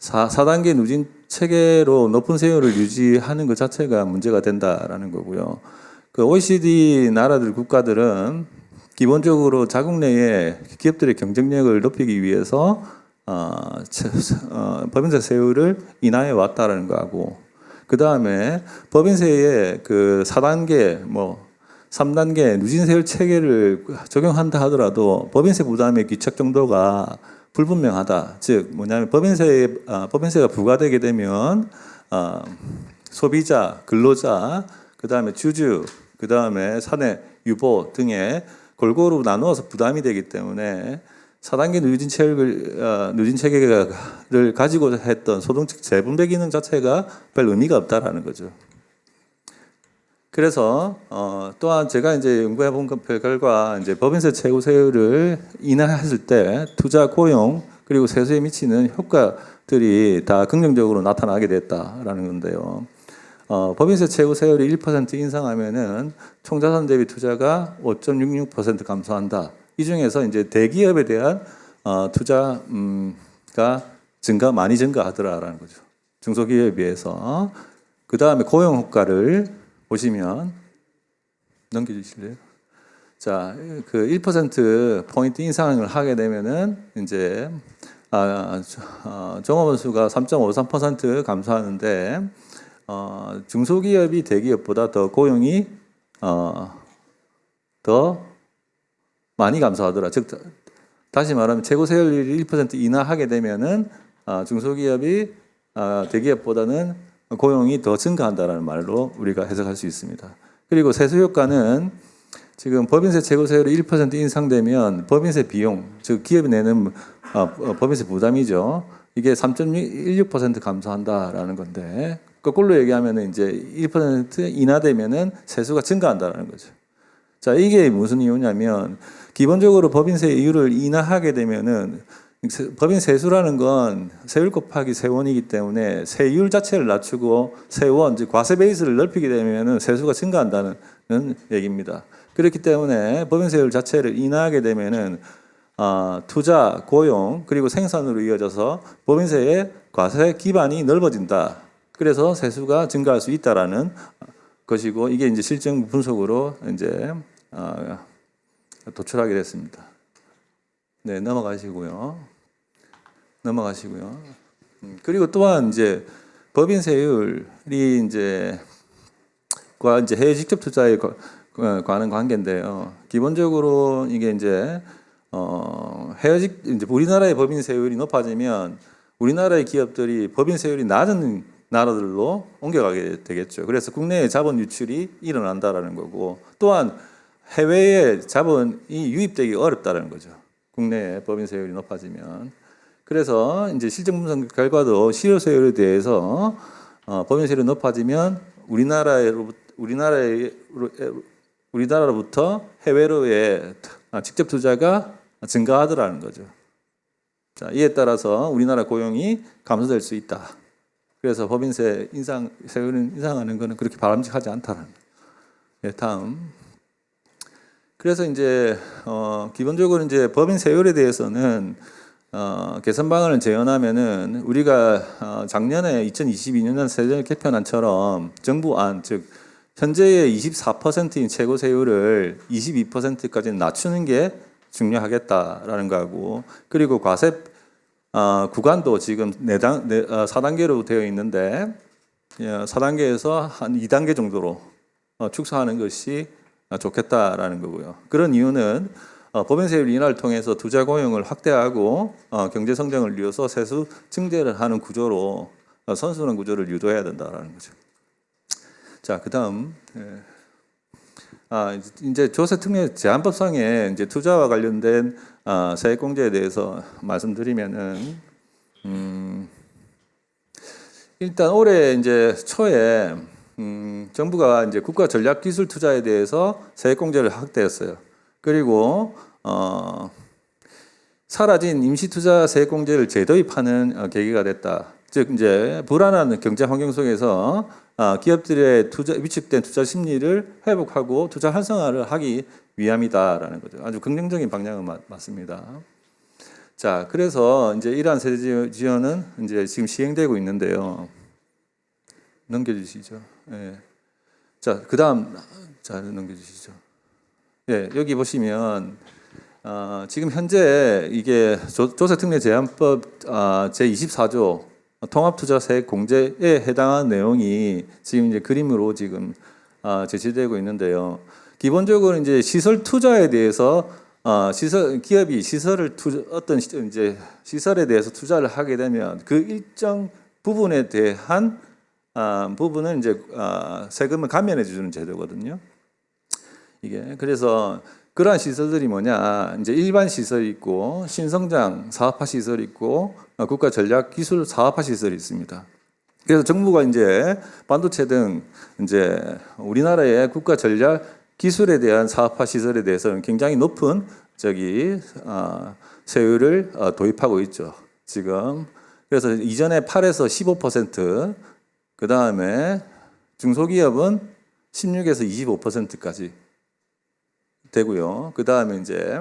[SPEAKER 5] 4단계 누진 체계로 높은 세율을 유지하는 것 자체가 문제가 된다라는 거고요. 그 OECD 나라들 국가들은 기본적으로 자국 내에 기업들의 경쟁력을 높이기 위해서 법인세 세율을 인하해 왔다라는 거하고, 그 다음에 법인세의 그 4단계, 3단계 누진세율 체계를 적용한다 하더라도 법인세 부담의 귀착 정도가 불분명하다. 즉 뭐냐면 법인세가 부과되게 되면 소비자, 근로자, 그 다음에 주주, 그 다음에 사내 유보 등에 골고루 나누어서 부담이 되기 때문에 4단계 누진 체계를 가지고 했던 소득 재분배 기능 자체가 별 의미가 없다라는 거죠. 그래서 또한 제가 이제 연구해 본 결과 이제 법인세 최고 세율을 인하했을 때 투자, 고용 그리고 세수에 미치는 효과들이 다 긍정적으로 나타나게 됐다라는 건데요. 법인세 최고 세율이 1% 인상하면은 총자산 대비 투자가 5.66% 감소한다. 이 중에서 이제 대기업에 대한 투자가 많이 증가하더라라는 거죠. 중소기업에 비해서. 그 다음에 고용 효과를 보시면 넘겨주실래요? 자, 그 1% 포인트 인상을 하게 되면은 이제 종업원 수가 3.53% 감소하는데 중소기업이 대기업보다 더 고용이 더 많이 감소하더라. 즉 다시 말하면 최고 세율을 1% 인하하게 되면은 중소기업이 대기업보다는 고용이 더 증가한다라는 말로 우리가 해석할 수 있습니다. 그리고 세수 효과는 지금 법인세 최고 세율이 1% 인상되면 법인세 비용, 즉 기업이 내는 법인세 부담이죠. 이게 3.16% 감소한다라는 건데 거꾸로 얘기하면 이제 1% 인하되면은 세수가 증가한다라는 거죠. 자, 이게 무슨 이유냐면 기본적으로 법인세 이율을 인하하게 되면은 법인 세수라는 건 세율 곱하기 세원이기 때문에 세율 자체를 낮추고 세원, 즉 과세 베이스를 넓히게 되면은 세수가 증가한다는 얘기입니다. 그렇기 때문에 법인 세율 자체를 인하하게 되면은 투자, 고용 그리고 생산으로 이어져서 법인세의 과세 기반이 넓어진다. 그래서 세수가 증가할 수 있다라는 것이고 이게 이제 실증 분석으로 이제 도출하게 됐습니다. 네, 넘어가시고요. 그리고 또한 이제 법인세율이 이제 해외 직접 투자에 관한 관계인데요. 기본적으로 이게 이제 이제 우리나라의 법인세율이 높아지면 우리나라의 기업들이 법인세율이 낮은 나라들로 옮겨가게 되겠죠. 그래서 국내에 자본 유출이 일어난다라는 거고 또한 해외에 자본이 유입되기 어렵다는 거죠. 국내에 법인세율이 높아지면. 그래서 이제 실증 분석 결과도 실효세율에 대해서 법인세율이 높아지면 우리나라로부터 해외로의 직접 투자가 증가하더라는 거죠. 자, 이에 따라서 우리나라 고용이 감소될 수 있다. 그래서 법인세 세율을 인상하는 것은 그렇게 바람직하지 않다는 거예요. 네, 다음. 그래서 이제 기본적으로 이제 법인 세율에 대해서는 개선 방안을 제언하면은 우리가 작년에 2022년 세제 개편안처럼 정부안 즉 현재의 24%인 최고 세율을 22%까지 낮추는 게 중요하겠다라는 거고 그리고 과세 구간도 지금 4단계로 되어 있는데 4단계에서 한 2단계 정도로 축소하는 것이 좋겠다라는 거고요. 그런 이유는 법인세율 인하를 통해서 투자 고용을 확대하고 경제 성장을 이뤄서 세수 증대를 하는 구조로 선순환 구조를 유도해야 된다라는 거죠. 자, 그다음 이제 조세특례 제한법상에 이제 투자와 관련된 세액공제에 대해서 말씀드리면은 일단 올해 이제 초에 정부가 이제 국가 전략 기술 투자에 대해서 세액공제를 확대했어요. 그리고 사라진 임시투자 세액공제를 재도입하는 계기가 됐다. 즉 이제 불안한 경제 환경 속에서 기업들의 위축된 투자 심리를 회복하고 투자 활성화를 하기 위함이다라는 거죠. 아주 긍정적인 방향은 맞습니다. 자, 그래서 이제 이러한 세제 지원은 이제 지금 시행되고 있는데요. 넘겨주시죠. 예. 자, 그다음 자 넘겨주시죠. 예, 여기 보시면 지금 현재 이게 조세특례제한법 제24조 통합투자세액 공제에 해당하는 내용이 지금 이제 그림으로 지금 제시되고 있는데요. 기본적으로 이제 시설 투자에 대해서 기업이 시설을 어떤 이제 시설에 대해서 투자를 하게 되면 그 일정 부분에 대한 부분은 이제 세금을 감면해 주는 제도거든요. 이게 그래서 그러한 시설들이 뭐냐? 이제 일반 시설이 있고 신성장 사업화 시설이 있고 국가 전략 기술 사업화 시설이 있습니다. 그래서 정부가 이제 반도체 등 이제 우리나라의 국가 전략 기술에 대한 사업화 시설에 대해서는 굉장히 높은 세율을 도입하고 있죠. 지금 그래서 이전에 8에서 15%, 그 다음에 중소기업은 16에서 25%까지 되고요. 그 다음에 이제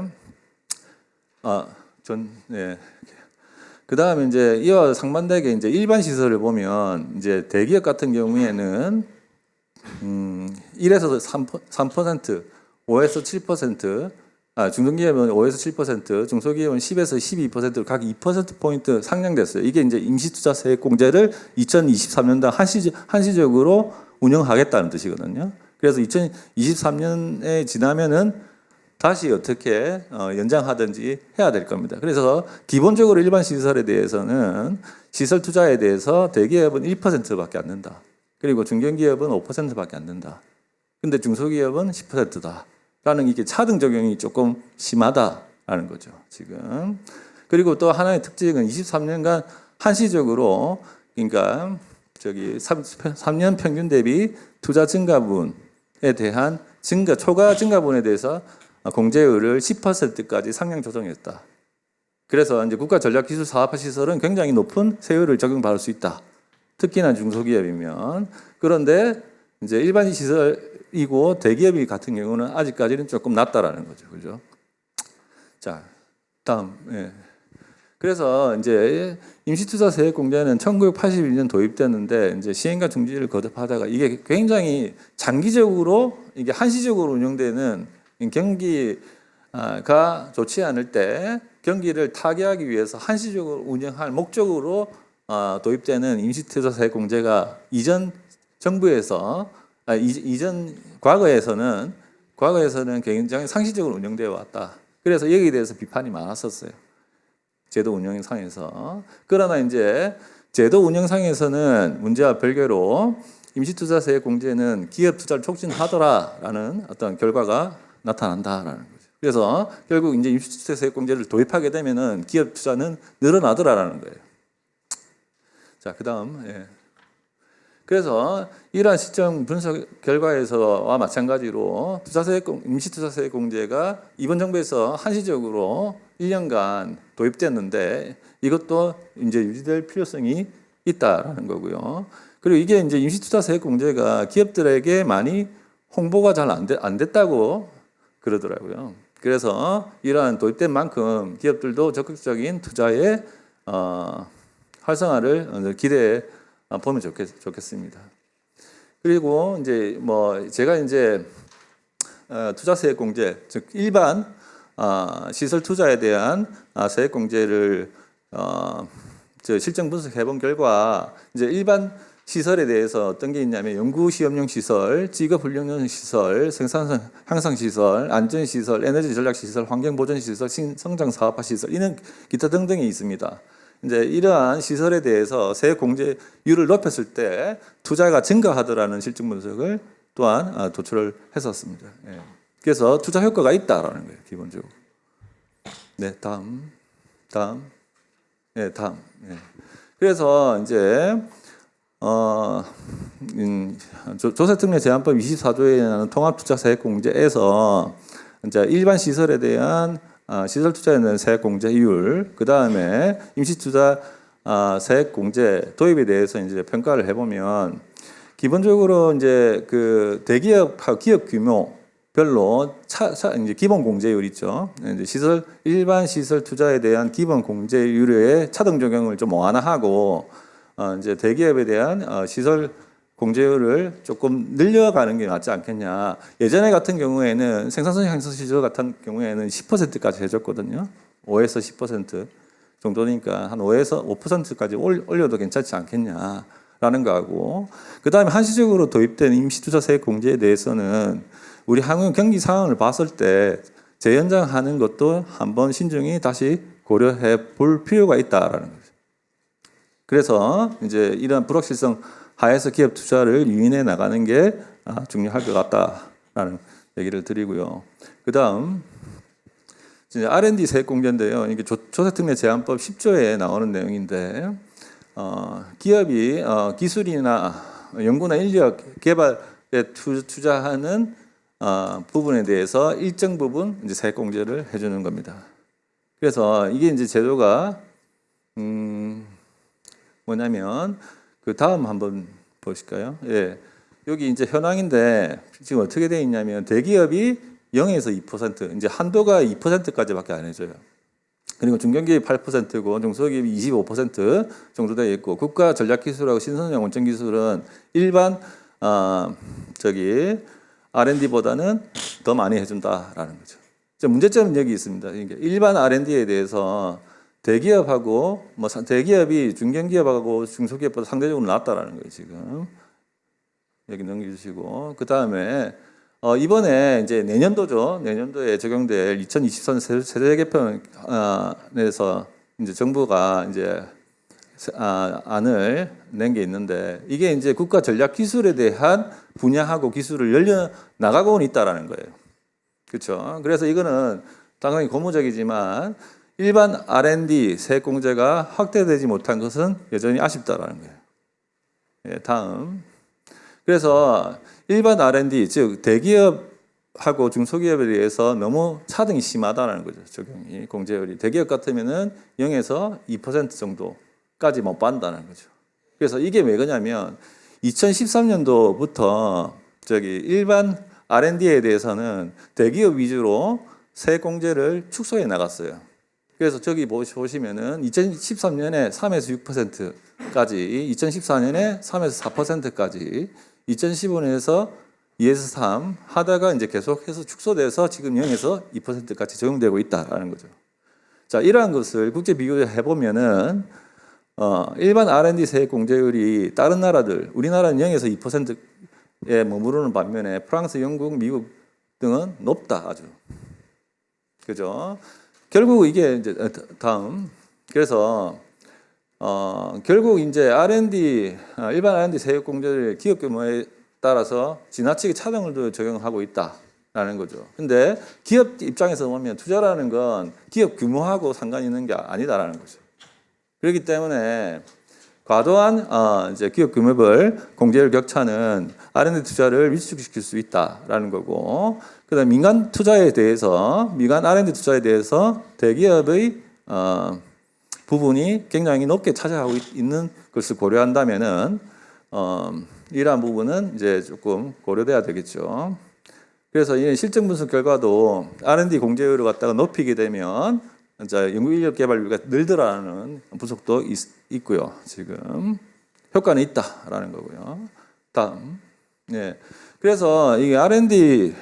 [SPEAKER 5] 그 다음에 이제 이와 상반되게 이제 일반 시설을 보면 이제 대기업 같은 경우에는 1에서 3%, 5에서 7%, 중소기업은 5에서 7%, 중소기업은 10에서 12%로 각 2%포인트 상향됐어요. 이게 이제 임시투자세액 공제를 2023년도 한시적으로 운영하겠다는 뜻이거든요. 그래서 2023년에 지나면은 다시 어떻게 연장하든지 해야 될 겁니다. 그래서 기본적으로 일반 시설에 대해서는 시설 투자에 대해서 대기업은 1%밖에 안 된다. 그리고 중견기업은 5%밖에 안 된다. 근데 중소기업은 10%다. 라는 이게 차등 적용이 조금 심하다라는 거죠, 지금. 그리고 또 하나의 특징은 23년간 한시적으로 그러니까 3년 평균 대비 투자 증가분에 대한 초과 증가분에 대해서 공제율을 10%까지 상향 조정했다. 그래서 이제 국가 전략 기술 사업화 시설은 굉장히 높은 세율을 적용받을 수 있다. 특히나 중소기업이면. 그런데 이제 일반 시설이고 대기업이 같은 경우는 아직까지는 조금 낮다라는 거죠. 그죠? 자, 다음. 예. 그래서 이제 임시투자세액 공제는 1981년 도입됐는데 이제 시행과 중지를 거듭하다가 이게 굉장히 장기적으로 이게 한시적으로 운영되는 경기가 좋지 않을 때 경기를 타개하기 위해서 한시적으로 운영할 목적으로 도입되는 임시투자세액 공제가 이전 정부에서 이전 과거에서는 굉장히 상시적으로 운영되어 왔다. 그래서 여기에 대해서 비판이 많았었어요. 제도 운영상에서. 그러나 이제 제도 운영상에서는 문제와 별개로 임시투자세액 공제는 기업 투자를 촉진하더라라는 어떤 결과가 나타난다라는 거죠. 그래서 결국 이제 임시투자세액 공제를 도입하게 되면은 기업 투자는 늘어나더라라는 거예요. 자, 그다음. 예. 그래서 이러한 시점 분석 결과에서와 마찬가지로 임시투자세액 공제가 이번 정부에서 한시적으로 1년간 도입됐는데 이것도 이제 유지될 필요성이 있다라는 거고요. 그리고 이게 이제 임시투자세액 공제가 기업들에게 많이 홍보가 잘 안 됐다고 그러더라고요. 그래서 이러한 도입된 만큼 기업들도 적극적인 투자의 활성화를 기대해 보면 좋겠습니다. 그리고 이제 제가 이제 투자세액 공제, 즉 일반 시설 투자에 대한 세액 공제를 실정 분석해본 결과 이제 일반 시설에 대해서 어떤 게 있냐면 연구시험용 시설, 직업훈련용 시설, 생산성 향상 시설, 안전 시설, 에너지 전략 시설, 환경 보전 시설, 신성장 사업화 시설 이런 기타 등등이 있습니다. 이제 이러한 시설에 대해서 세액 공제율을 높였을 때 투자가 증가하더라는 실증 분석을 또한 도출을 했었습니다. 예. 그래서 투자 효과가 있다라는 거예요, 기본적으로. 네, 다음. 예. 그래서 이제 조세특례제한법 24조에 의한 통합투자세액공제에서 이제 일반 시설에 대한 시설 투자에 대한 세액 공제율, 그 다음에 임시투자 세액 공제 도입에 대해서 이제 평가를 해보면 기본적으로 이제 그 대기업 기업 규모 별로 이제 기본 공제율 있죠. 이제 일반 시설 투자에 대한 기본 공제율의 차등 적용을 좀 완화하고 이제 대기업에 대한 시설 공제율을 조금 늘려가는 게 맞지 않겠냐. 예전에 같은 경우에는 생산성 향상 시설 같은 경우에는 10%까지 해줬거든요. 5에서 10% 정도니까 한 5에서 5%까지 올려도 괜찮지 않겠냐라는 거하고, 그 다음에 한시적으로 도입된 임시투자세액 공제에 대해서는 우리 한국 경기 상황을 봤을 때 재연장하는 것도 한번 신중히 다시 고려해 볼 필요가 있다라는 거죠. 그래서 이제 이런 불확실성 하에서 기업 투자를 유인해 나가는 게 중요할 것 같다라는 얘기를 드리고요. 그 다음 이제 R&D 세액 공제인데요. 이게 조세특례 제한법 10조에 나오는 내용인데 기업이 기술이나 연구나 인력 개발에 투자하는 부분에 대해서 일정 부분 이제 세액 공제를 해주는 겁니다. 그래서 이게 이제 제도가 뭐냐면 그 다음 한번 보실까요? 예, 여기 이제 현황인데 지금 어떻게 돼 있냐면 대기업이 0에서 2% 이제 한도가 2%까지밖에 안 해줘요. 그리고 중견기업이 8%고 중소기업이 25% 정도 되어 있고 국가 전략기술하고 신선형 원천기술은 일반 R&D보다는 더 많이 해준다라는 거죠. 문제점은 여기 있습니다. 일반 R&D에 대해서 대기업하고 대기업이 중견기업하고 중소기업보다 상대적으로 낫다라는 거예요. 지금 여기 넘겨주시고 그 다음에 이번에 이제 내년도에 적용될 2024년 세제 개편에서 이제 정부가 이제 안을 낸 게 있는데 이게 이제 국가 전략 기술에 대한 분야하고 기술을 열려 나가고는 있다라는 거예요. 그렇죠? 그래서 이거는 당연히 고무적이지만 일반 R&D 세액 공제가 확대되지 못한 것은 여전히 아쉽다라는 거예요. 예, 다음. 그래서 일반 R&D 즉 대기업하고 중소기업에 대해서 너무 차등이 심하다라는 거죠. 적용이 공제율이 대기업 같으면은 0에서 2% 정도까지 못 받는다는 거죠. 그래서 이게 왜 그러냐면 2013년도부터 일반 R&D에 대해서는 대기업 위주로 세액 공제를 축소해 나갔어요. 그래서 저기 보시면은 2013년에 3에서 6%까지, 2014년에 3에서 4%까지, 2015년에서 2에서 3 하다가 이제 계속해서 축소돼서 지금 0에서 2%까지 적용되고 있다라는 거죠. 자, 이러한 것을 국제 비교해 보면은 일반 R&D 세액 공제율이 다른 나라들, 우리나라는 0에서 2%에 머무르는 반면에 프랑스, 영국, 미국 등은 높다 아주. 그죠? 결국 이게 이제 다음. 그래서 결국 이제 일반 R&D 세액 공제를 기업 규모에 따라서 지나치게 차등을 적용하고 있다라는 거죠. 근데 기업 입장에서 보면 투자라는 건 기업 규모하고 상관이 있는 게 아니다라는 거죠. 그렇기 때문에 과도한 이제 기업 규모별 공제율 격차는 R&D 투자를 위축시킬 수 있다라는 거고, 그다음 민간 R&D 투자에 대해서 대기업의 부분이 굉장히 높게 차지하고 있는 것을 고려한다면은 이러한 부분은 이제 조금 고려돼야 되겠죠. 그래서 이 실증 분석 결과도 R&D 공제율을 갖다가 높이게 되면 이제 연구 인력 개발비가 늘더라는 분석도 있고요. 지금 효과는 있다라는 거고요. 다음. 네. 그래서 이 R&D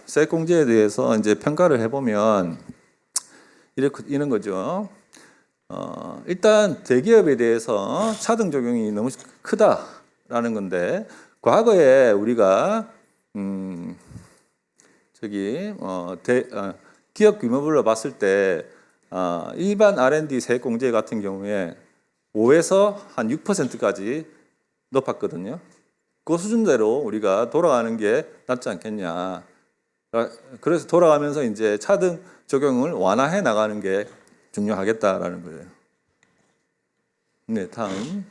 [SPEAKER 5] 세액 공제에 대해서 이제 평가를 해보면 이런 거죠. 일단 대기업에 대해서 차등 적용이 너무 크다라는 건데, 과거에 우리가 기업 규모별로 봤을 때 일반 R&D 세액 공제 같은 경우에 5에서 한 6%까지 높았거든요. 그 수준대로 우리가 돌아가는 게 낫지 않겠냐. 그래서 돌아가면서 이제 차등 적용을 완화해 나가는 게 중요하겠다라는 거예요. 네, 다음.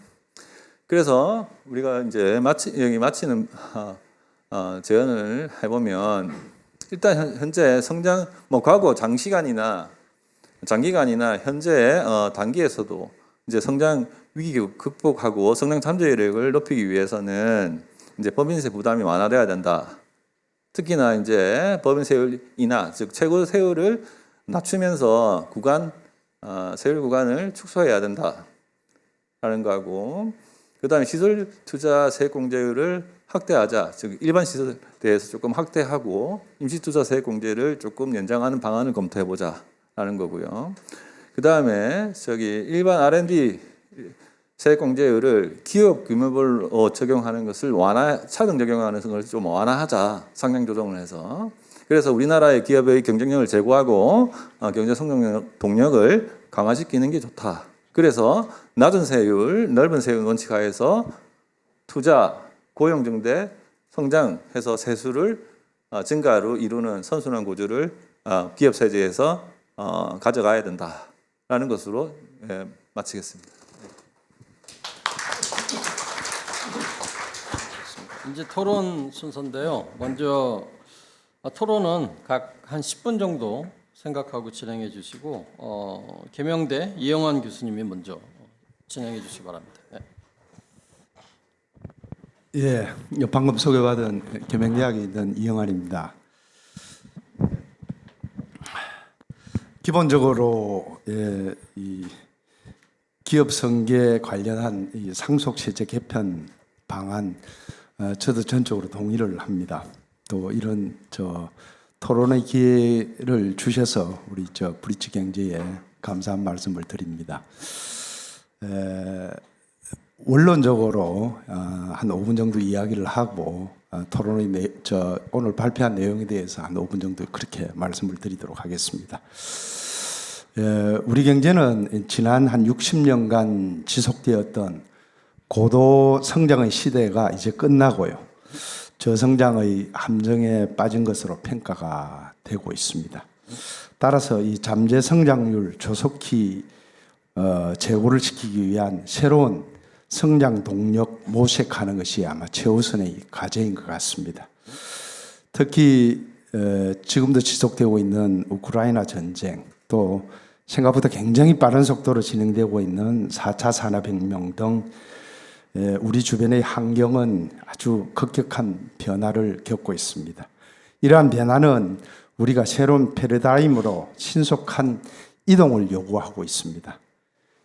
[SPEAKER 5] 그래서 우리가 이제 여기 마치는 제언을 해보면 일단 현재 성장 과거 장기간이나 현재 단기에서도 이제 성장 위기 극복하고 성장 잠재력을 높이기 위해서는 이제 법인세 부담이 완화돼야 된다. 특히나 이제 법인 세율 인하, 즉 최고 세율을 낮추면서 세율 구간을 축소해야 된다라는 거하고, 그다음에 시설 투자 세액 공제율을 확대하자, 즉 일반 시설에 대해서 조금 확대하고 임시 투자 세액 공제를 조금 연장하는 방안을 검토해 보자라는 거고요. 그다음에 일반 R&D 세액 공제율을 기업 규모별로 적용하는 것을 차등 적용하는 것을 좀 완화하자, 상향 조정을 해서. 그래서 우리나라의 기업의 경쟁력을 제고하고 경제 성장 동력을 강화시키는 게 좋다. 그래서 낮은 세율, 넓은 세율 원칙 하에서 투자, 고용 증대, 성장해서 세수를 증가로 이루는 선순환 구조를 기업 세제에서 가져가야 된다라는 것으로 마치겠습니다.
[SPEAKER 3] 이제 토론 순서인데요. 먼저 토론은 각 한 10분 정도 생각하고 진행해 주시고 계명대 이영환 교수님이 먼저 진행해 주시기 바랍니다. 네.
[SPEAKER 6] 예, 방금 소개받은 계명대학에 있는 이영환입니다. 기본적으로 이 기업 승계 관련한 이 상속세제 개편 방안 저도 전적으로 동의를 합니다. 또 이런 토론의 기회를 주셔서 우리 브릿지 경제에 감사한 말씀을 드립니다. 원론적으로 한 5분 정도 이야기를 하고 토론의 오늘 발표한 내용에 대해서 한 5분 정도 그렇게 말씀을 드리도록 하겠습니다. 우리 경제는 지난 한 60년간 지속되었던 고도 성장의 시대가 이제 끝나고요. 저성장의 함정에 빠진 것으로 평가가 되고 있습니다. 따라서 이 잠재 성장률 조속히 제고를 시키기 위한 새로운 성장 동력 모색하는 것이 아마 최우선의 과제인 것 같습니다. 특히 지금도 지속되고 있는 우크라이나 전쟁, 또 생각보다 굉장히 빠른 속도로 진행되고 있는 4차 산업혁명 등 우리 주변의 환경은 아주 급격한 변화를 겪고 있습니다. 이러한 변화는 우리가 새로운 패러다임으로 신속한 이동을 요구하고 있습니다.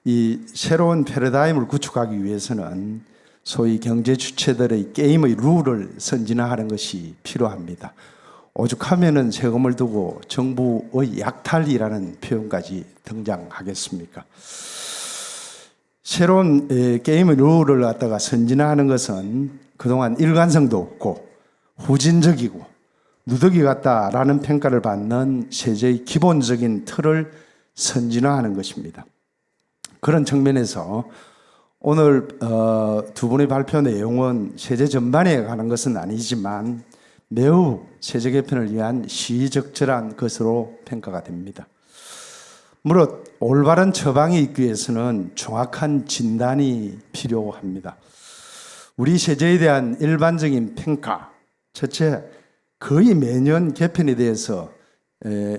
[SPEAKER 6] 이 새로운 패러다임을 구축하기 위해서는 소위 경제 주체들의 게임의 룰을 선진화하는 것이 필요합니다. 오죽하면은 세금을 두고 정부의 약탈이라는 표현까지 등장하겠습니까? 새로운 게임의 룰을 갖다가 선진화하는 것은 그동안 일관성도 없고 후진적이고 누더기 같다라는 평가를 받는 세제의 기본적인 틀을 선진화하는 것입니다. 그런 측면에서 오늘 두 분의 발표 내용은 세제 전반에 관한 것은 아니지만 매우 세제 개편을 위한 시의적절한 것으로 평가가 됩니다. 물론 올바른 처방이 있기 위해서는 정확한 진단이 필요합니다. 우리 세제에 대한 일반적인 평가, 첫째, 거의 매년 개편에 대해서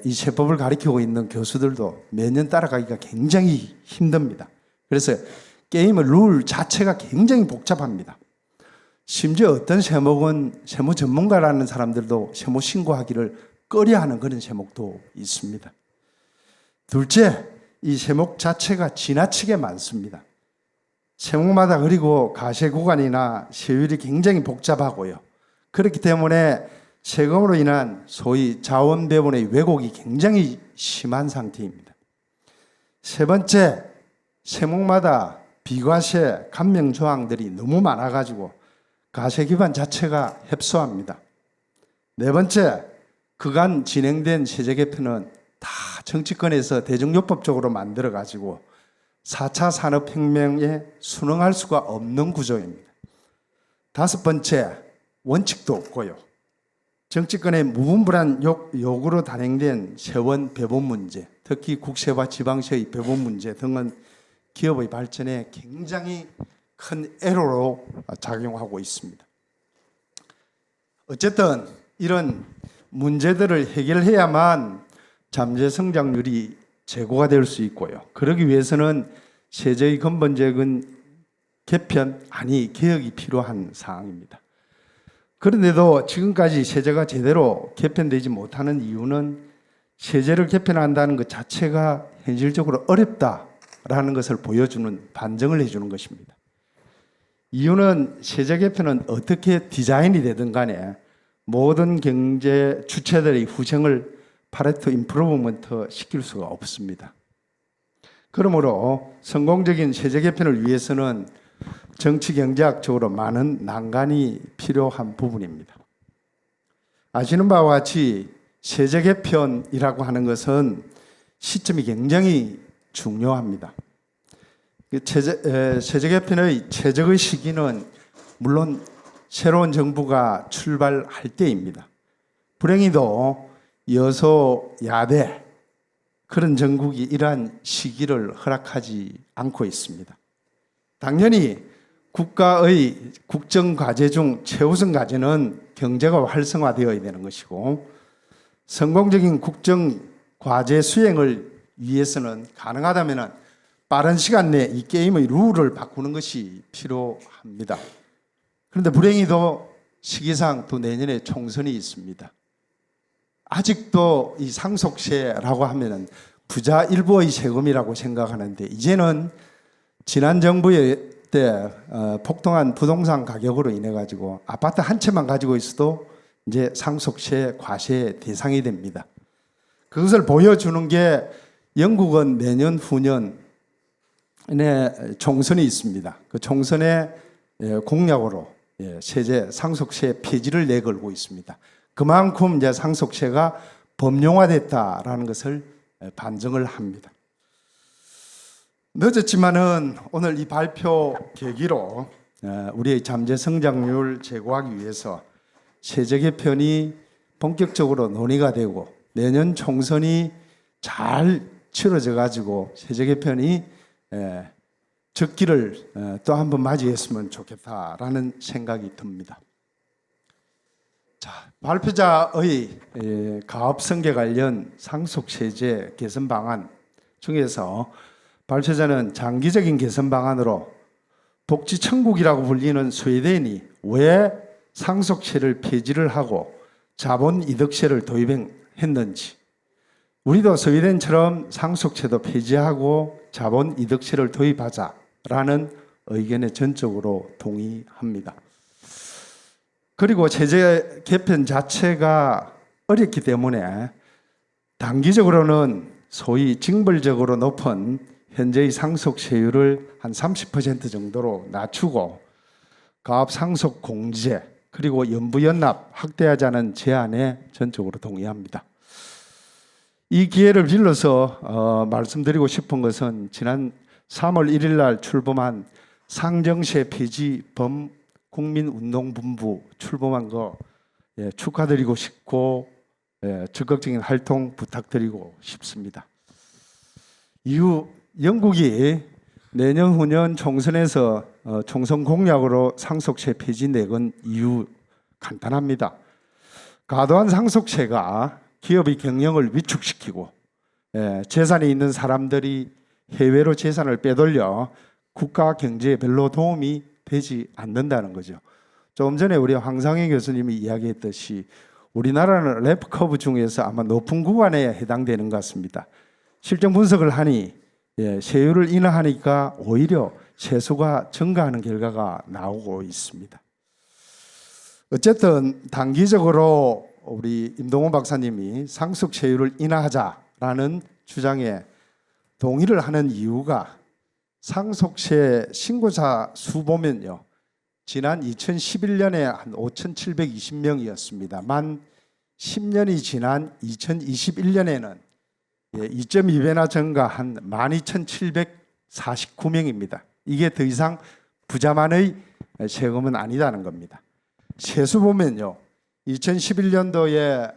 [SPEAKER 6] 이 세법을 가리키고 있는 교수들도 매년 따라가기가 굉장히 힘듭니다. 그래서 게임의 룰 자체가 굉장히 복잡합니다. 심지어 어떤 세목은 세무 전문가라는 사람들도 세무 신고하기를 꺼려하는 그런 세목도 있습니다. 둘째, 이 세목 자체가 지나치게 많습니다. 세목마다 그리고 가세 구간이나 세율이 굉장히 복잡하고요. 그렇기 때문에 세금으로 인한 소위 자원 배분의 왜곡이 굉장히 심한 상태입니다. 세 번째, 세목마다 비과세 감면 조항들이 너무 많아가지고 가세 기반 자체가 협소합니다. 네 번째, 그간 진행된 세제 개편은 다 정치권에서 대중요법적으로 만들어가지고 4차 산업혁명에 순응할 수가 없는 구조입니다. 다섯 번째, 원칙도 없고요. 정치권의 무분별한 요구로 단행된 세원 배분 문제, 특히 국세와 지방세의 배분 문제 등은 기업의 발전에 굉장히 큰 애로로 작용하고 있습니다. 어쨌든 이런 문제들을 해결해야만 잠재 성장률이 제고가 될 수 있고요. 그러기 위해서는 세제의 근본적인 개편이 필요한 사항입니다.
[SPEAKER 7] 그런데도 지금까지 세제가 제대로 개편되지 못하는 이유는 세제를 개편한다는 것 자체가 현실적으로 어렵다라는 것을 보여주는 반증을 해주는 것입니다. 이유는 세제 개편은 어떻게 디자인이 되든 간에 모든 경제 주체들의 후생을 파레토 임프루브먼트 시킬 수가 없습니다. 그러므로 성공적인 세제 개편을 위해서는 정치 경제학적으로 많은 난관이 필요한 부분입니다. 아시는 바와 같이 세제 개편이라고 하는 것은 시점이 굉장히 중요합니다. 세제 개편의 최적의 시기는 물론 새로운 정부가 출발할 때입니다. 불행히도 여소야대 그런 정국이 이러한 시기를 허락하지 않고 있습니다. 당연히 국가의 국정과제 중 최우선 과제는 경제가 활성화되어야 되는 것이고 성공적인 국정과제 수행을 위해서는 가능하다면 빠른 시간 내에 이 게임의 룰을 바꾸는 것이 필요합니다. 그런데 불행히도 시기상 또 내년에 총선이 있습니다. 아직도 이 상속세라고 하면은 부자 일부의 세금이라고 생각하는데 이제는 지난 정부의 때 폭등한 부동산 가격으로 인해 가지고 아파트 한 채만 가지고 있어도 이제 상속세 과세 대상이 됩니다. 그것을 보여주는 게 영국은 내년 후년에 총선이 있습니다. 그 총선의 공약으로 세제 상속세 폐지를 내걸고 있습니다. 그만큼 이제 상속세가 법령화됐다라는 것을 반증을 합니다. 늦었지만은 오늘 이 발표 계기로 우리의 잠재 성장률 제고하기 위해서 세제 개편이 본격적으로 논의가 되고 내년 총선이 잘 치러져 가지고 세제 개편이 적기를 또 한 번 맞이했으면 좋겠다라는 생각이 듭니다. 자, 발표자의 가업 승계 관련 상속세제 개선 방안 중에서 발표자는 장기적인 개선 방안으로 복지 천국이라고 불리는 스웨덴이 왜 상속세를 폐지를 하고 자본 이득세를 도입했는지, 우리도 스웨덴처럼 상속세도 폐지하고 자본 이득세를 도입하자라는 의견에 전적으로 동의합니다. 그리고 세제 개편 자체가 어렵기 때문에 단기적으로는 소위 징벌적으로 높은 현재의 상속세율을 한 30% 정도로 낮추고 가압 상속 공제 그리고 연부연납 확대하자는 제안에 전적으로 동의합니다. 이 기회를 빌려서 말씀드리고 싶은 것은 지난 3월 1일 날 출범한 상정세 폐지 범국민운동본부 출범한 거 축하드리고 싶고 적극적인 활동 부탁드리고 싶습니다. 이후 영국이 내년 후년 총선에서 총선 공약으로 상속세 폐지 내건 이유 간단합니다. 과도한 상속세가 기업의 경영을 위축시키고 재산이 있는 사람들이 해외로 재산을 빼돌려 국가 경제에 별로 도움이 되지 않는다는 거죠. 조금 전에 우리 황상혜 교수님이 이야기했듯이 우리나라는 랩 커브 중에서 아마 높은 구간에 해당되는 것 같습니다. 실정 분석을 하니 세율을 인하하니까 오히려 세수가 증가하는 결과가 나오고 있습니다. 어쨌든 단기적으로 우리 임동원 박사님이 상속세율을 인하하자라는 주장에 동의를 하는 이유가 상속세 신고자 수 보면요. 지난 2011년에 한 5,720명이었습니다. 만 10년이 지난 2021년에는 2.2배나 증가한 12,749명입니다. 이게 더 이상 부자만의 세금은 아니다는 겁니다. 세수 보면요. 2011년도에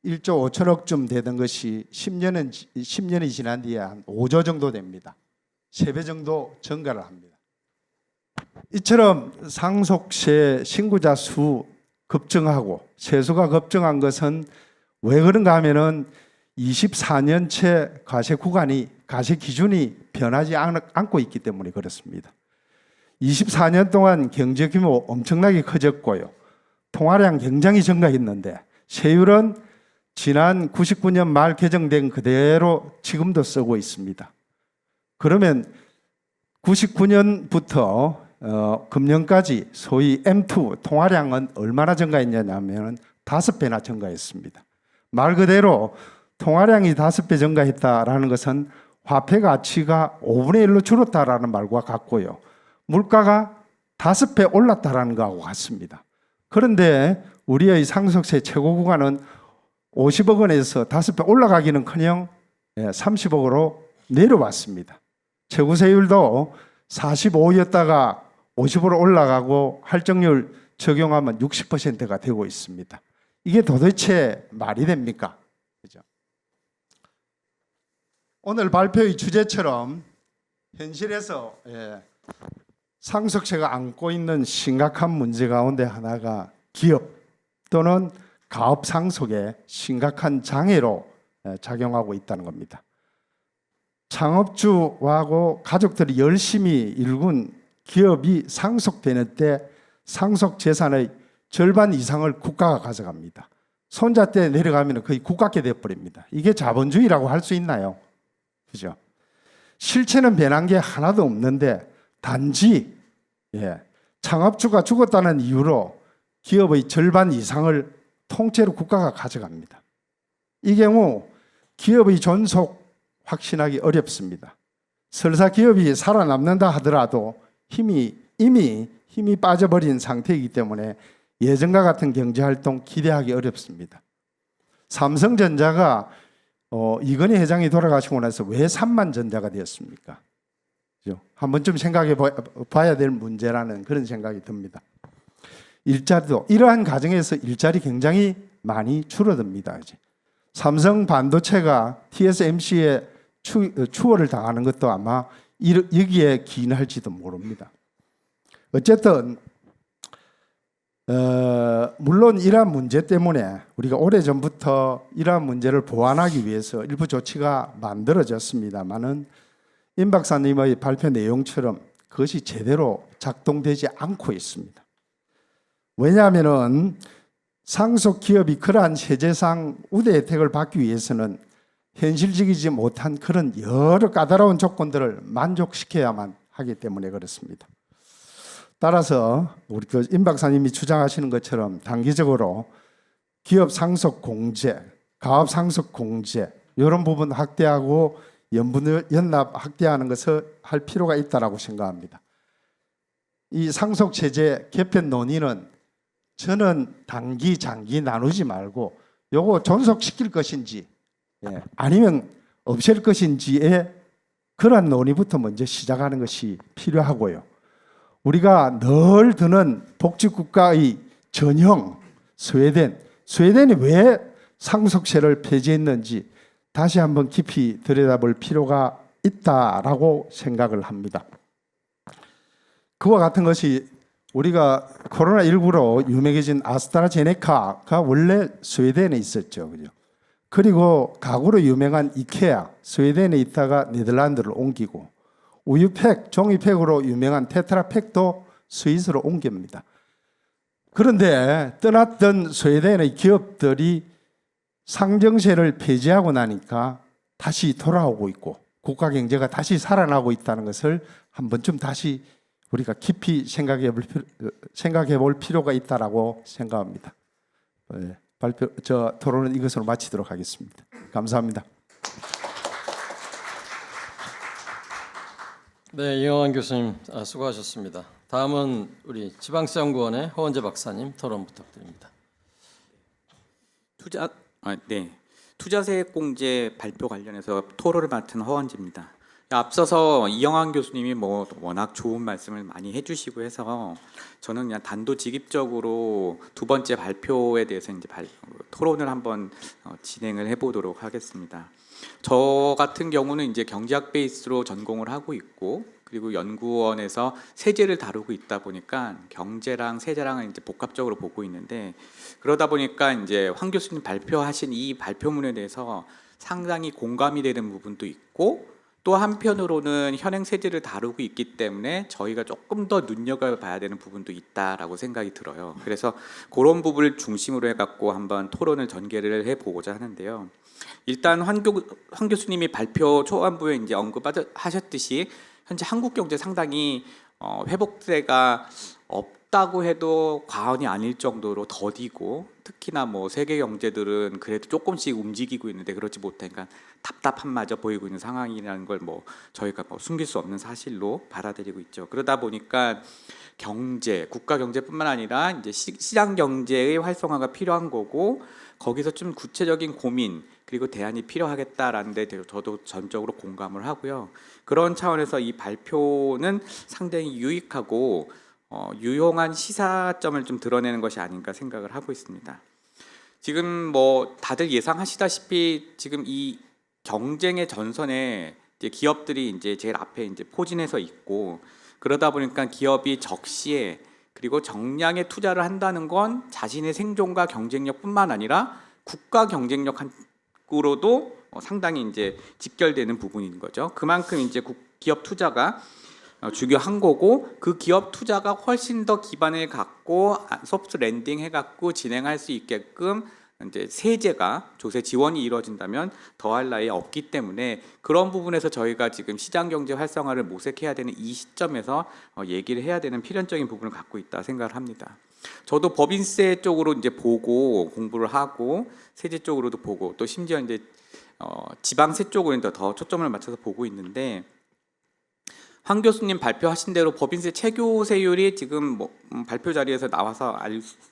[SPEAKER 7] 1조 5천억쯤 되던 것이 10년이 지난 뒤에 한 5조 정도 됩니다. 3배 정도 증가를 합니다. 이처럼 상속세 신고자 수 급증하고 세수가 급증한 것은 왜 그런가 하면은 24년째 과세 구간이 과세 기준이 변하지 않고 있기 때문에 그렇습니다. 24년 동안 경제 규모 엄청나게 커졌고요. 통화량 굉장히 증가했는데 세율은 지난 99년 말 개정된 그대로 지금도 쓰고 있습니다. 그러면 99년부터 금년까지 소위 M2 통화량은 얼마나 증가했냐면 5배나 증가했습니다. 말 그대로 통화량이 5배 증가했다라는 것은 화폐 가치가 5분의 1로 줄었다라는 말과 같고요. 물가가 5배 올랐다라는 거하고 같습니다. 그런데 우리의 상속세 최고 구간은 50억 원에서 5배 올라가기는커녕 30억으로 내려왔습니다. 최고세율도 45였다가 50으로 올라가고 할증률 적용하면 60%가 되고 있습니다. 이게 도대체 말이 됩니까? 그죠? 오늘 발표의 주제처럼 현실에서 상속세가 안고 있는 심각한 문제 가운데 하나가 기업 또는 가업 상속의 심각한 장애로 작용하고 있다는 겁니다. 창업주하고 가족들이 열심히 일군 기업이 상속되는 때 상속 재산의 절반 이상을 국가가 가져갑니다. 손자 때 내려가면 거의 국가께 되어버립니다. 이게 자본주의라고 할 수 있나요? 그죠? 실체는 변한 게 하나도 없는데 단지 창업주가 죽었다는 이유로 기업의 절반 이상을 통째로 국가가 가져갑니다. 이 경우 기업의 존속 확신하기 어렵습니다. 설사 기업이 살아남는다 하더라도 이미 힘이 빠져버린 상태이기 때문에 예전과 같은 경제활동 기대하기 어렵습니다. 삼성전자가 이건희 회장이 돌아가시고 나서 왜 삼만전자가 되었습니까? 그죠? 한 번쯤 생각해 봐야 될 문제라는 그런 생각이 듭니다. 일자리도 이러한 과정에서 일자리 굉장히 많이 줄어듭니다. 이제. 삼성 반도체가 TSMC에 추월을 당하는 것도 아마 여기에 기인할지도 모릅니다. 어쨌든 물론 이러한 문제 때문에 우리가 오래전부터 이러한 문제를 보완하기 위해서 일부 조치가 만들어졌습니다만은 임 박사님의 발표 내용처럼 그것이 제대로 작동되지 않고 있습니다. 왜냐하면은 상속 기업이 그러한 세제상 우대 혜택을 받기 위해서는 현실적이지 못한 그런 여러 까다로운 조건들을 만족시켜야만 하기 때문에 그렇습니다. 따라서 우리 임 박사님이 주장하시는 것처럼 단기적으로 기업 상속 공제, 가업 상속 공제 이런 부분 확대하고 연납 확대하는 것을 할 필요가 있다라고 생각합니다. 이 상속 체제 개편 논의는 저는 단기, 장기 나누지 말고 요거 존속시킬 것인지 아니면 없앨 것인지의 그런 논의부터 먼저 시작하는 것이 필요하고요. 우리가 늘 드는 복지국가의 전형 스웨덴이 왜 상속세를 폐지했는지 다시 한번 깊이 들여다볼 필요가 있다라고 생각을 합니다. 그와 같은 것이 우리가 코로나19로 유명해진 아스트라제네카가 원래 스웨덴에 있었죠. 그죠? 그리고 가구로 유명한 이케아, 스웨덴에 있다가 네덜란드를 옮기고 우유팩, 종이팩으로 유명한 테트라팩도 스위스로 옮깁니다. 그런데 떠났던 스웨덴의 기업들이 상정세를 폐지하고 나니까 다시 돌아오고 있고 국가 경제가 다시 살아나고 있다는 것을 한 번쯤 다시 우리가 깊이 생각해 볼 필요가 있다라고 생각합니다. 토론은 이것으로 마치도록 하겠습니다. 감사합니다.
[SPEAKER 3] 네, 이영환 교수님 수고하셨습니다. 다음은 우리 지방세연구원의 허원재 박사님 토론 부탁드립니다.
[SPEAKER 8] 투자세액공제 발표 관련해서 토론을 맡은 허원재입니다. 앞서서 이영환 교수님이 워낙 좋은 말씀을 많이 해주시고 해서 저는 그냥 단도직입적으로 두 번째 발표에 대해서 이제 토론을 한번 진행을 해보도록 하겠습니다. 저 같은 경우는 이제 경제학 베이스로 전공을 하고 있고 그리고 연구원에서 세제를 다루고 있다 보니까 경제랑 세제랑은 이제 복합적으로 보고 있는데 그러다 보니까 이제 황 교수님 발표하신 이 발표문에 대해서 상당히 공감이 되는 부분도 있고 또 한편으로는 현행 세제를 다루고 있기 때문에 저희가 조금 더 눈여겨봐야 되는 부분도 있다라고 생각이 들어요. 그래서 그런 부분을 중심으로 해갖고 한번 토론을 전개를 해보고자 하는데요. 일단 황 교수님이 발표 초반부에 이제 언급하셨듯이 현재 한국 경제 상당히 회복세가 없다고 해도 과언이 아닐 정도로 더디고, 특히나 뭐 세계 경제들은 그래도 조금씩 움직이고 있는데 그렇지 못하니까 답답함마저 보이고 있는 상황이라는 걸 뭐 저희가 뭐 숨길 수 없는 사실로 받아들이고 있죠. 그러다 보니까 경제, 국가 경제뿐만 아니라 이제 시장 경제의 활성화가 필요한 거고, 거기서 좀 구체적인 고민 그리고 대안이 필요하겠다라는 데 저도 전적으로 공감을 하고요. 그런 차원에서 이 발표는 상당히 유익하고 유용한 시사점을 좀 드러내는 것이 아닌가 생각을 하고 있습니다. 지금 뭐 다들 예상하시다시피 지금 이 경쟁의 전선에 이제 기업들이 이제 제일 앞에 이제 포진해서 있고, 그러다 보니까 기업이 적시에 그리고 정량에 투자를 한다는 건 자신의 생존과 경쟁력뿐만 아니라 국가 경쟁력으로도 상당히 이제 직결되는 부분인 거죠. 그만큼 이제 기업 투자가 중요한 거고, 그 기업 투자가 훨씬 더 기반을 갖고 소프트 랜딩 해갖고 진행할 수 있게끔 이제 세제가 조세 지원이 이루어진다면 더할 나위 없기 때문에, 그런 부분에서 저희가 지금 시장 경제 활성화를 모색해야 되는 이 시점에서 얘기를 해야 되는 필연적인 부분을 갖고 있다 생각을 합니다. 저도 법인세 쪽으로 이제 보고 공부를 하고, 세제 쪽으로도 보고, 또 심지어 이제 지방세 쪽으로 더 초점을 맞춰서 보고 있는데, 황 교수님 발표하신 대로 법인세 체교세율이 지금 뭐 발표 자리에서 나와서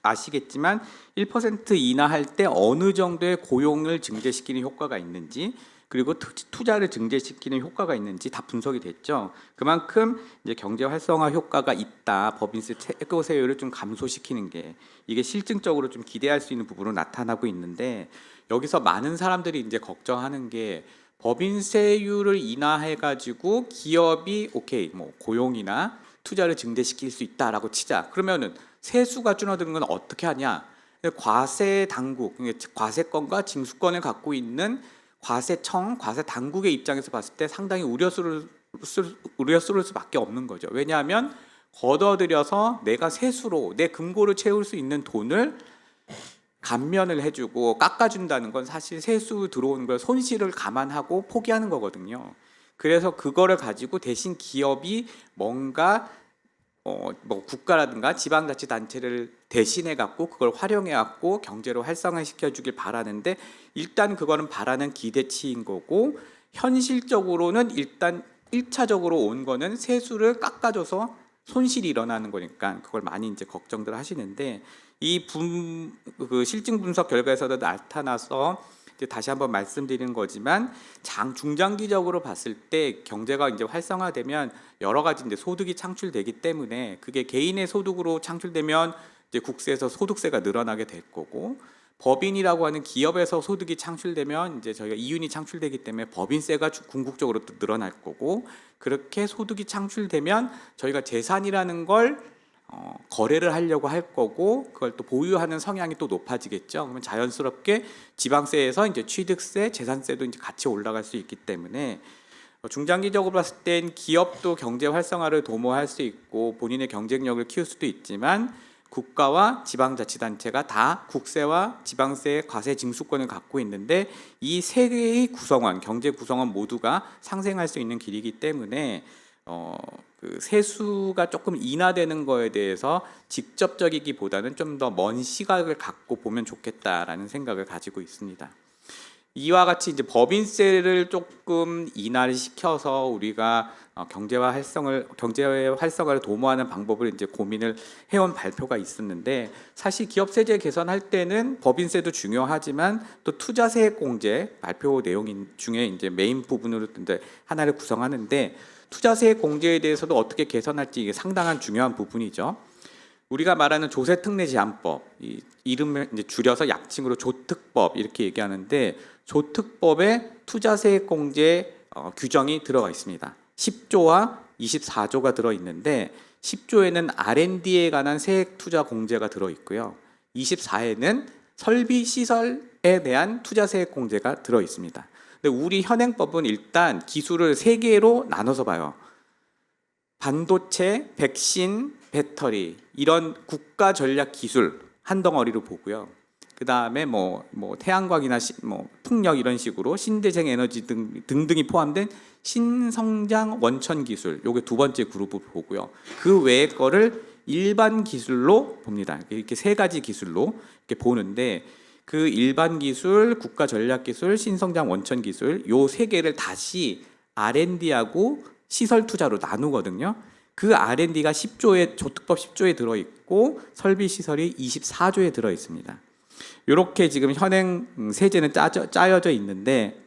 [SPEAKER 8] 아시겠지만 1% 인하할 때 어느 정도의 고용을 증대시키는 효과가 있는지, 그리고 투자를 증대시키는 효과가 있는지 다 분석이 됐죠. 그만큼 이제 경제 활성화 효과가 있다. 법인세 체교세율을 좀 감소시키는 게 이게 실증적으로 좀 기대할 수 있는 부분으로 나타나고 있는데, 여기서 많은 사람들이 이제 걱정하는 게, 법인세율을 인하해가지고 기업이 오케이 뭐 고용이나 투자를 증대시킬 수 있다라고 치자. 그러면은 세수가 줄어드는 건 어떻게 하냐? 과세 당국, 과세권과 징수권을 갖고 있는 과세청, 과세 당국의 입장에서 봤을 때 상당히 우려스러울 수밖에 없는 거죠. 왜냐하면 걷어들여서 내가 세수로 내 금고를 채울 수 있는 돈을 감면을 해주고 깎아준다는 건 사실 세수 들어오는 걸 손실을 감안하고 포기하는 거거든요. 그래서 그거를 가지고 대신 기업이 뭔가 뭐 국가라든가 지방자치단체를 대신해 갖고 그걸 활용해 갖고 경제로 활성화시켜 주길 바라는데, 일단 그거는 바라는 기대치인 거고, 현실적으로는 일단 1차적으로 온 거는 세수를 깎아줘서 손실이 일어나는 거니까 그걸 많이 이제 걱정들 하시는데, 이 그 실증 분석 결과에서도 나타나서 이제 다시 한번 말씀드리는 거지만, 중장기적으로 봤을 때 경제가 이제 활성화되면 여러 가지 이제 소득이 창출되기 때문에, 그게 개인의 소득으로 창출되면 이제 국세에서 소득세가 늘어나게 될 거고, 법인이라고 하는 기업에서 소득이 창출되면 이제 저희가 이윤이 창출되기 때문에 법인세가 궁극적으로 또 늘어날 거고, 그렇게 소득이 창출되면 저희가 재산이라는 걸 거래를 하려고 할 거고, 그걸 또 보유하는 성향이 또 높아지겠죠. 그러면 자연스럽게 지방세에서 이제 취득세, 재산세도 이제 같이 올라갈 수 있기 때문에, 중장기적으로 봤을 땐 기업도 경제 활성화를 도모할 수 있고 본인의 경쟁력을 키울 수도 있지만, 국가와 지방자치단체가 다 국세와 지방세, 과세 징수권을 갖고 있는데, 이 세 개의 구성원, 경제 구성원 모두가 상생할 수 있는 길이기 때문에 그 세수가 조금 인하되는 거에 대해서 직접적이기보다는 좀 더 먼 시각을 갖고 보면 좋겠다라는 생각을 가지고 있습니다. 이와 같이 이제 법인세를 조금 인하를 시켜서 우리가 경제의 활성화를 도모하는 방법을 이제 고민을 해온 발표가 있었는데, 사실 기업 세제 개선할 때는 법인세도 중요하지만 또 투자세액 공제 발표 내용 중에 이제 메인 부분으로 이제 하나를 구성하는데, 투자세액 공제에 대해서도 어떻게 개선할지 이게 상당한 중요한 부분이죠. 우리가 말하는 조세특례 제한법, 이 이름을 이제 줄여서 약칭으로 조특법 이렇게 얘기하는데, 조특법에 투자세액 공제 규정이 들어가 있습니다. 10조와 24조가 들어 있는데, 10조에는 R&D에 관한 세액 투자 공제가 들어 있고요. 24에는 설비 시설에 대한 투자세액 공제가 들어 있습니다. 근데 우리 현행법은 일단 기술을 세 개로 나눠서 봐요. 반도체, 백신, 배터리 이런 국가 전략 기술 한 덩어리로 보고요. 그 다음에 뭐 태양광이나 풍력 이런 식으로 신재생 에너지 등등이 포함된 신성장 원천 기술, 요게 두 번째 그룹을 보고요. 그 외의 거를 일반 기술로 봅니다. 이렇게 세 가지 기술로 이렇게 보는데 그 일반 기술, 국가 전략 기술, 신성장 원천 기술 요 세 개를 다시 R&D하고 시설 투자로 나누거든요. 그 R&D가 10조에 조특법 10조에 들어 있고 설비 시설이 24조에 들어 있습니다. 이렇게 지금 현행 세제는 짜여져 있는데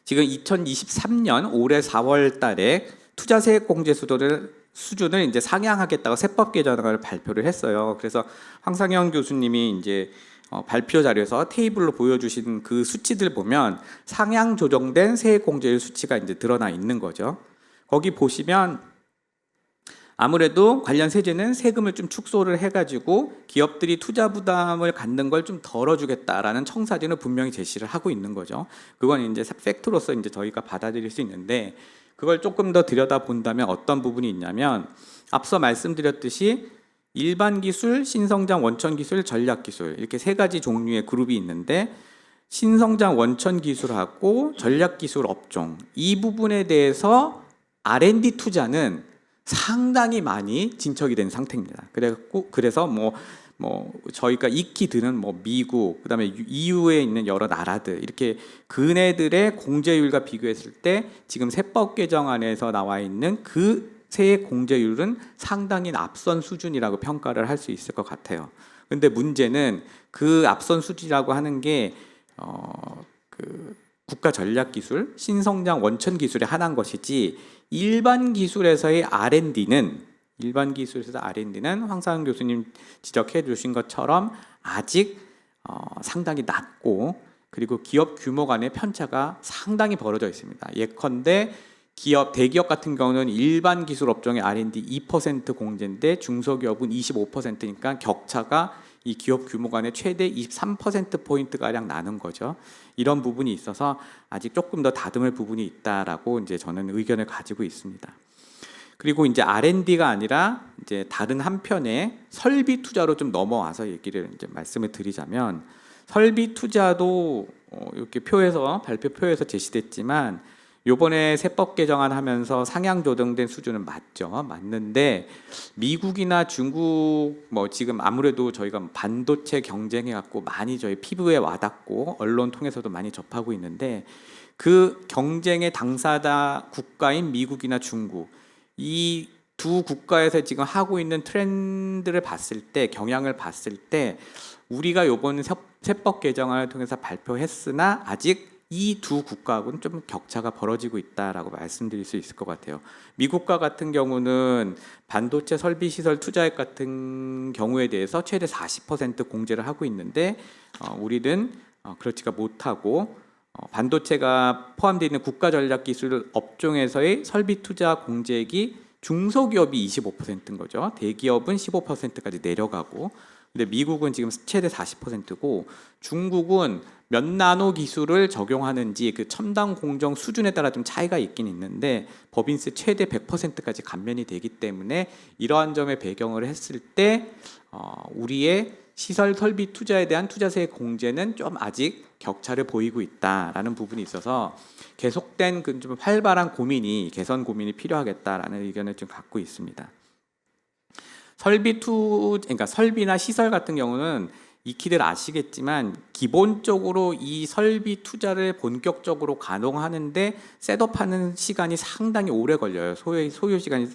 [SPEAKER 8] 지금 2023년 올해 4월 달에 투자세액 공제 수준을 이제 상향하겠다고 세법 개정안을 발표를 했어요. 그래서 황상현 교수님이 이제 발표 자료에서 테이블로 보여주신 그 수치들 보면 상향 조정된 세액 공제율 수치가 이제 드러나 있는 거죠. 거기 보시면 아무래도 관련 세제는 세금을 좀 축소를 해가지고 기업들이 투자 부담을 갖는 걸 좀 덜어주겠다라는 청사진을 분명히 제시를 하고 있는 거죠. 그건 이제 팩트로서 이제 저희가 받아들일 수 있는데 그걸 조금 더 들여다 본다면 어떤 부분이 있냐면 앞서 말씀드렸듯이 일반 기술, 신성장 원천 기술, 전략 기술 이렇게 세 가지 종류의 그룹이 있는데 신성장 원천 기술하고 전략 기술 업종 이 부분에 대해서 R&D 투자는 상당히 많이 진척이 된 상태입니다. 그래서 저희가 익히 드는 미국, 그다음에 EU에 있는 여러 나라들 이렇게 그네들의 공제율과 비교했을 때 지금 세법 개정안에서 나와 있는 그 세액 공제율은 상당히 앞선 수준이라고 평가를 할 수 있을 것 같아요. 근데 문제는 그 앞선 수준이라고 하는 게 그 국가 전략 기술, 신성장 원천 기술에 한한 것이지 일반 기술에서의 R&D는 황상현 교수님 지적해 주신 것처럼 아직 상당히 낮고 그리고 기업 규모 간의 편차가 상당히 벌어져 있습니다. 예컨대 대기업 같은 경우는 일반 기술 업종의 R&D 2% 공제인데 중소기업은 25%니까 격차가 이 기업 규모 간의 최대 23%포인트가량 나는 거죠. 이런 부분이 있어서 아직 조금 더 다듬을 부분이 있다라고 이제 저는 의견을 가지고 있습니다. 그리고 이제 R&D가 아니라 이제 다른 한편에 설비 투자로 좀 넘어와서 얘기를 이제 말씀을 드리자면 설비 투자도 이렇게 발표표에서 제시됐지만 요번에 세법 개정안 하면서 상향 조정된 수준은 맞는데 미국이나 중국 지금 아무래도 저희가 반도체 경쟁해 갖고 많이 저희 피부에 와닿고 언론 통해서도 많이 접하고 있는데 그 경쟁의 당사자 국가인 미국이나 중국 이 두 국가에서 지금 하고 있는 트렌드를 봤을 때 경향을 봤을 때 우리가 요번 세법 개정안을 통해서 발표했으나 아직 이 두 국가하고는 좀 격차가 벌어지고 있다라고 말씀드릴 수 있을 것 같아요. 미국과 같은 경우는 반도체 설비 시설 투자액 같은 경우에 대해서 최대 40% 공제를 하고 있는데 우리는 그렇지가 못하고 반도체가 포함되어 있는 국가 전략 기술 업종에서의 설비 투자 공제액이 중소기업이 25%인 거죠. 대기업은 15%까지 내려가고 근데 미국은 지금 최대 40%고 중국은 몇 나노 기술을 적용하는지 그 첨단 공정 수준에 따라 좀 차이가 있긴 있는데 법인세 최대 100%까지 감면이 되기 때문에 이러한 점에 배경을 했을 때 우리의 시설 설비 투자에 대한 투자세 공제는 좀 아직 격차를 보이고 있다라는 부분이 있어서 계속된 그 좀 활발한 개선 고민이 필요하겠다라는 의견을 좀 갖고 있습니다. 그러니까 설비나 시설 같은 경우는 익히들 아시겠지만 기본적으로 이 설비 투자를 본격적으로 가동하는데 셋업하는 시간이 상당히 오래 걸려요. 소요 시간이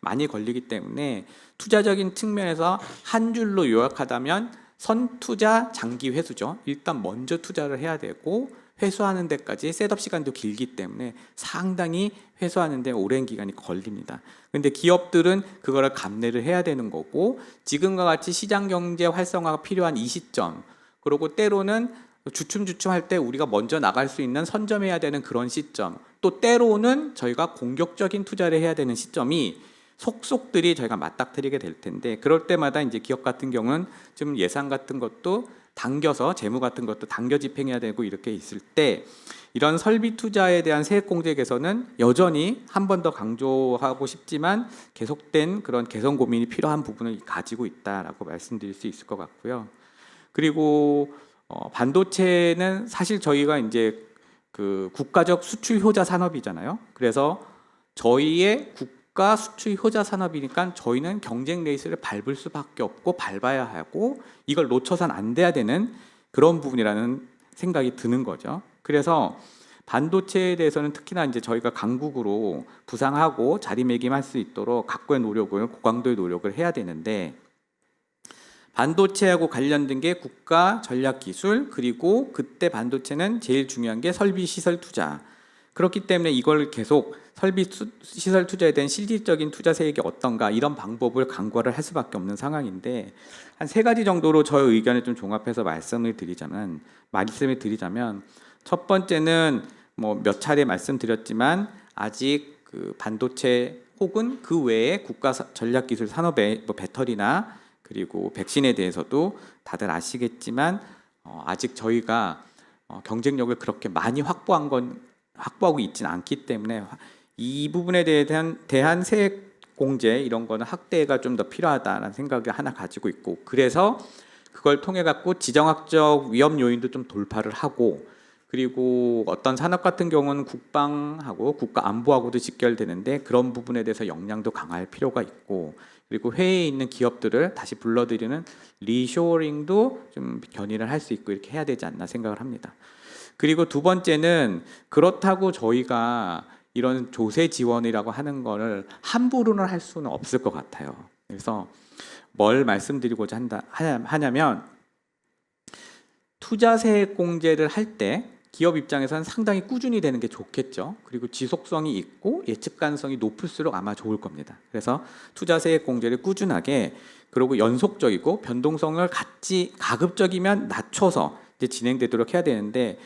[SPEAKER 8] 많이 걸리기 때문에 투자적인 측면에서 한 줄로 요약하자면 선투자 장기 회수죠. 일단 먼저 투자를 해야 되고 회수하는 데까지 셋업 시간도 길기 때문에 상당히 회수하는 데 오랜 기간이 걸립니다. 근데 기업들은 그거를 감내를 해야 되는 거고 지금과 같이 시장 경제 활성화가 필요한 이 시점 그리고 때로는 주춤할 때 우리가 먼저 나갈 수 있는 선점해야 되는 그런 시점 또 때로는 저희가 공격적인 투자를 해야 되는 시점이 속속들이 저희가 맞닥뜨리게 될 텐데 그럴 때마다 이제 기업 같은 경우는 좀 예산 같은 것도 당겨서 재무 같은 것도 당겨 집행해야 되고 이렇게 있을 때 이런 설비 투자에 대한 세액 공제 개선은 여전히 한 번 더 강조하고 싶지만 계속된 그런 개선 고민이 필요한 부분을 가지고 있다라고 말씀드릴 수 있을 것 같고요. 그리고 반도체는 사실 저희가 이제 그 국가적 수출 효자 산업이잖아요. 그래서 저희의 국가 수출 효자 산업이니까 저희는 경쟁 레이스를 밟을 수밖에 없고 밟아야 하고 이걸 놓쳐선 안 돼야 되는 그런 부분이라는 생각이 드는 거죠. 그래서 반도체에 대해서는 특히나 이제 저희가 강국으로 부상하고 자리매김할 수 있도록 각고의 노력을 고강도의 노력을 해야 되는데 반도체하고 관련된 게 국가 전략 기술 그리고 그때 반도체는 제일 중요한 게 설비 시설 투자. 그렇기 때문에 이걸 계속 설비 시설 투자에 대한 실질적인 투자 세액이 어떤가 이런 방법을 강구를 할 수밖에 없는 상황인데 한 3가지 정도로 저의 의견을 좀 종합해서 말씀을 드리자면 첫 번째는 뭐 몇 차례 말씀드렸지만 아직 그 반도체 혹은 그 외에 국가 전략 기술 산업의 뭐 배터리나 그리고 백신에 대해서도 다들 아시겠지만 아직 저희가 경쟁력을 그렇게 많이 확보하고 있지는 않기 때문에 이 부분에 대한 세액 공제 이런 거는 확대가 좀 더 필요하다라는 생각을 하나 가지고 있고 그래서 그걸 통해 갖고 지정학적 위험 요인도 좀 돌파를 하고 그리고 어떤 산업 같은 경우는 국방하고 국가 안보하고도 직결되는데 그런 부분에 대해서 역량도 강화할 필요가 있고 그리고 해외에 있는 기업들을 다시 불러들이는 리쇼어링도 좀 견인을 할 수 있고 이렇게 해야 되지 않나 생각을 합니다. 그리고 두 번째는 그렇다고 저희가 이런 조세 지원이라고 하는 거를 함부로는 할 수는 없을 것 같아요. 그래서 뭘 말씀드리고자 하냐면 투자세 공제를 할 때 기업 입장에서는 상당히 꾸준히 되는 게 좋겠죠. 그리고 지속성이 있고 예측 가능성이 높을수록 아마 좋을 겁니다. 그래서 투자세 공제를 꾸준하게 그리고 연속적이고 변동성을 같이 가급적이면 낮춰서 이제 진행되도록 해야 되는데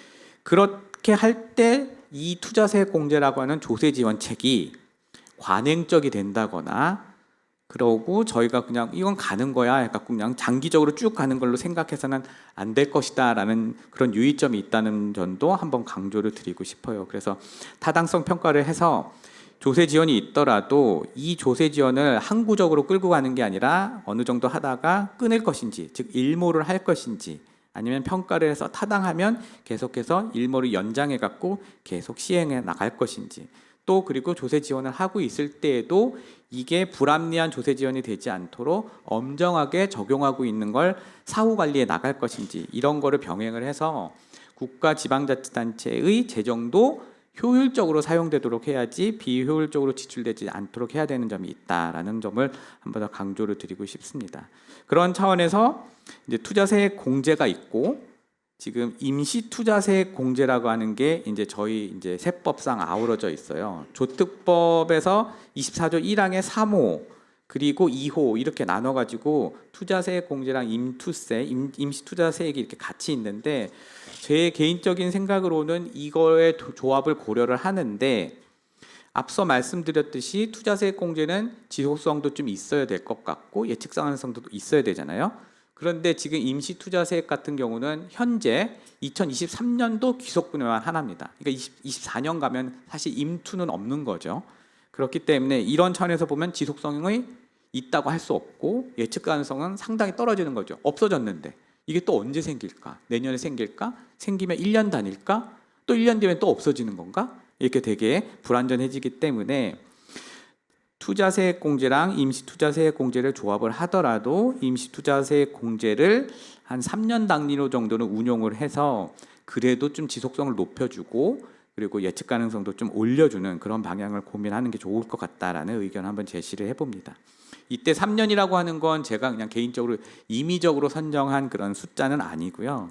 [SPEAKER 8] 그렇게 할 때 이 투자세 공제라고 하는 조세 지원책이 관행적이 된다거나 그러고 저희가 그냥 이건 가는 거야 해갖고 그냥 장기적으로 쭉 가는 걸로 생각해서는 안 될 것이다라는 그런 유의점이 있다는 점도 한번 강조를 드리고 싶어요. 그래서 타당성 평가를 해서 조세 지원이 있더라도 이 조세 지원을 항구적으로 끌고 가는 게 아니라 어느 정도 하다가 끊을 것인지 즉 일모를 할 것인지 아니면 평가를 해서 타당하면 계속해서 일모를 연장해 갖고 계속 시행해 나갈 것인지 또 그리고 조세 지원을 하고 있을 때에도 이게 불합리한 조세 지원이 되지 않도록 엄정하게 적용하고 있는 걸 사후 관리해 나갈 것인지 이런 거를 병행을 해서 국가 지방자치단체의 재정도 효율적으로 사용되도록 해야지 비효율적으로 지출되지 않도록 해야 되는 점이 있다라는 점을 한 번 더 강조를 드리고 싶습니다. 그런 차원에서 이제 투자세 공제가 있고 지금 임시 투자세 공제라고 하는 게 이제 저희 이제 세법상 아우러져 있어요. 조특법에서 24조 1항의 3호 그리고 2호 이렇게 나눠 가지고 투자세 공제랑 임투세, 임시 투자세액이 이렇게 같이 있는데 제 개인적인 생각으로는 이거의 조합을 고려를 하는데 앞서 말씀드렸듯이 투자세 공제는 지속성도 좀 있어야 될 것 같고 예측 가능성도 있어야 되잖아요. 그런데 지금 임시 투자세액 같은 경우는 현재 2023년도 귀속분야만 하나입니다. 그러니까 24년 가면 사실 임투는 없는 거죠. 그렇기 때문에 이런 차원에서 보면 지속성이 있다고 할 수 없고 예측 가능성은 상당히 떨어지는 거죠. 없어졌는데 이게 또 언제 생길까? 내년에 생길까? 생기면 1년 단일까? 또 1년 뒤면 또 없어지는 건가? 이렇게 되게 불안전해지기 때문에 투자세액 공제랑 임시투자세액 공제를 조합을 하더라도 임시투자세액 공제를 한 3년 단위로 정도는 운용을 해서 그래도 좀 지속성을 높여주고 그리고 예측 가능성도 좀 올려주는 그런 방향을 고민하는 게 좋을 것 같다라는 의견을 한번 제시를 해봅니다. 이때 3년이라고 하는 건 제가 그냥 개인적으로 임의적으로 선정한 그런 숫자는 아니고요.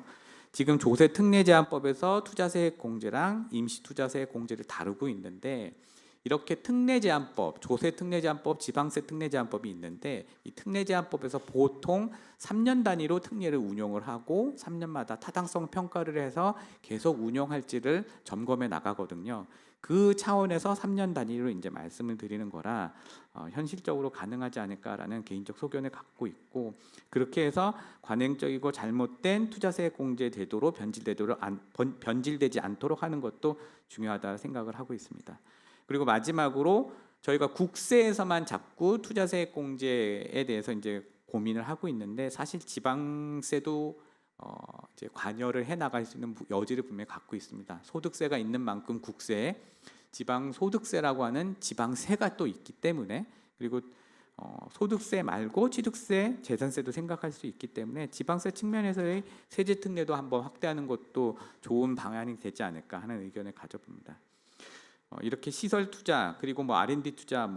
[SPEAKER 8] 지금 조세 특례 제한법에서 투자세액 공제랑 임시투자세액 공제를 다루고 있는데 이렇게 특례 제한법, 조세 특례 제한법, 지방세 특례 제한법이 있는데 이 특례 제한법에서 보통 3년 단위로 특례를 운용을 하고 3년마다 타당성 평가를 해서 계속 운용할지를 점검해 나가거든요. 그 차원에서 3년 단위로 이제 말씀을 드리는 거라 현실적으로 가능하지 않을까라는 개인적 소견을 갖고 있고, 그렇게 해서 관행적이고 잘못된 투자세 공제 제도로 변질되지 않도록 하는 것도 중요하다 생각을 하고 있습니다. 그리고 마지막으로 저희가 국세에서만 자꾸 투자세 공제에 대해서 이제 고민을 하고 있는데, 사실 지방세도 이제 관여를 해 나갈 수 있는 여지를 분명히 갖고 있습니다. 소득세가 있는 만큼 국세에 지방 소득세라고 하는 지방세가 또 있기 때문에, 그리고 소득세 말고 취득세, 재산세도 생각할 수 있기 때문에 지방세 측면에서의 세제 특례도 한번 확대하는 것도 좋은 방안이 되지 않을까 하는 의견을 가져봅니다. 이렇게 시설 투자 그리고 뭐 R&D 투자,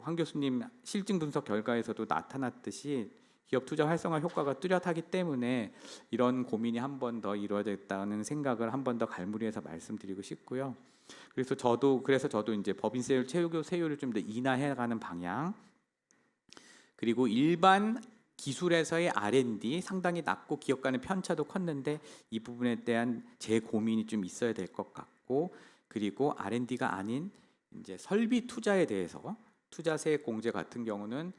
[SPEAKER 8] 황 교수님 실증 분석 결과에서도 나타났듯이 기업 투자 활성화 효과가 뚜렷하기 때문에 이런 고민이 한 번 더 이루어졌다는 생각을 한 번 더 갈무리해서 말씀드리고 싶고요. 그래서 저도 이제 법인세 최고 세율을 좀 더 인하해가는 방향, 그리고 일반 기술에서의 R&D 상당히 낮고 기업 간의 편차도 컸는데 이 부분에 대한 재고민이 좀 있어야 될 것 같고, 그리고 R&D가 아닌 이제 설비 투자에 대해서 투자세 공제 같은 경우는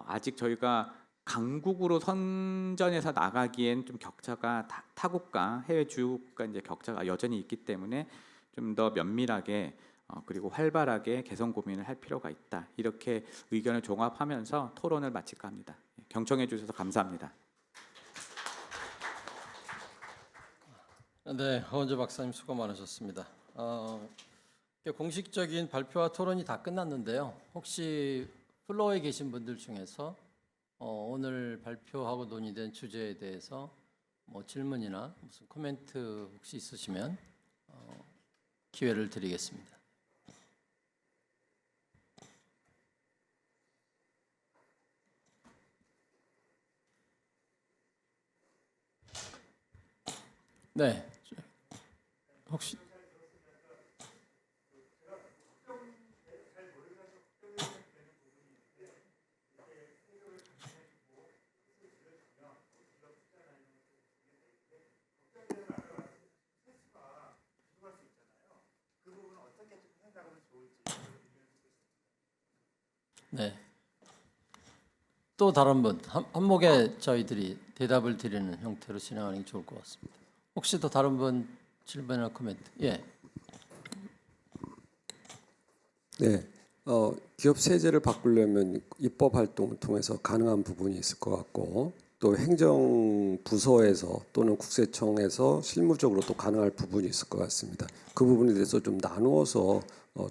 [SPEAKER 8] 아직 저희가 강국으로 선전해서 나가기엔 좀 격차가 타국과 해외 주요국가 이제 격차가 여전히 있기 때문에 좀 더 면밀하게 그리고 활발하게 개선 고민을 할 필요가 있다. 이렇게 의견을 종합하면서 토론을 마칠까 합니다. 경청해 주셔서 감사합니다.
[SPEAKER 3] 네, 허원재 박사님 수고 많으셨습니다. 공식적인 발표와 토론이 다 끝났는데요. 혹시 플로어에 계신 분들 중에서 오늘 발표하고 논의된 주제에 대해서 뭐 질문이나 무슨 코멘트 혹시 있으시면 기회를 드리겠습니다. 네, 혹시 네. 또 다른 분 한목에 저희들이 대답을 드리는 형태로 진행하는 게 좋을 것 같습니다. 혹시 또 다른 분 질문이나 코멘트? 예.
[SPEAKER 9] 네, 기업 세제를 바꾸려면 입법 활동을 통해서 가능한 부분이 있을 것 같고, 또 행정부서에서 또는 국세청에서 실무적으로 또 가능할 부분이 있을 것 같습니다. 그 부분에 대해서 좀 나누어서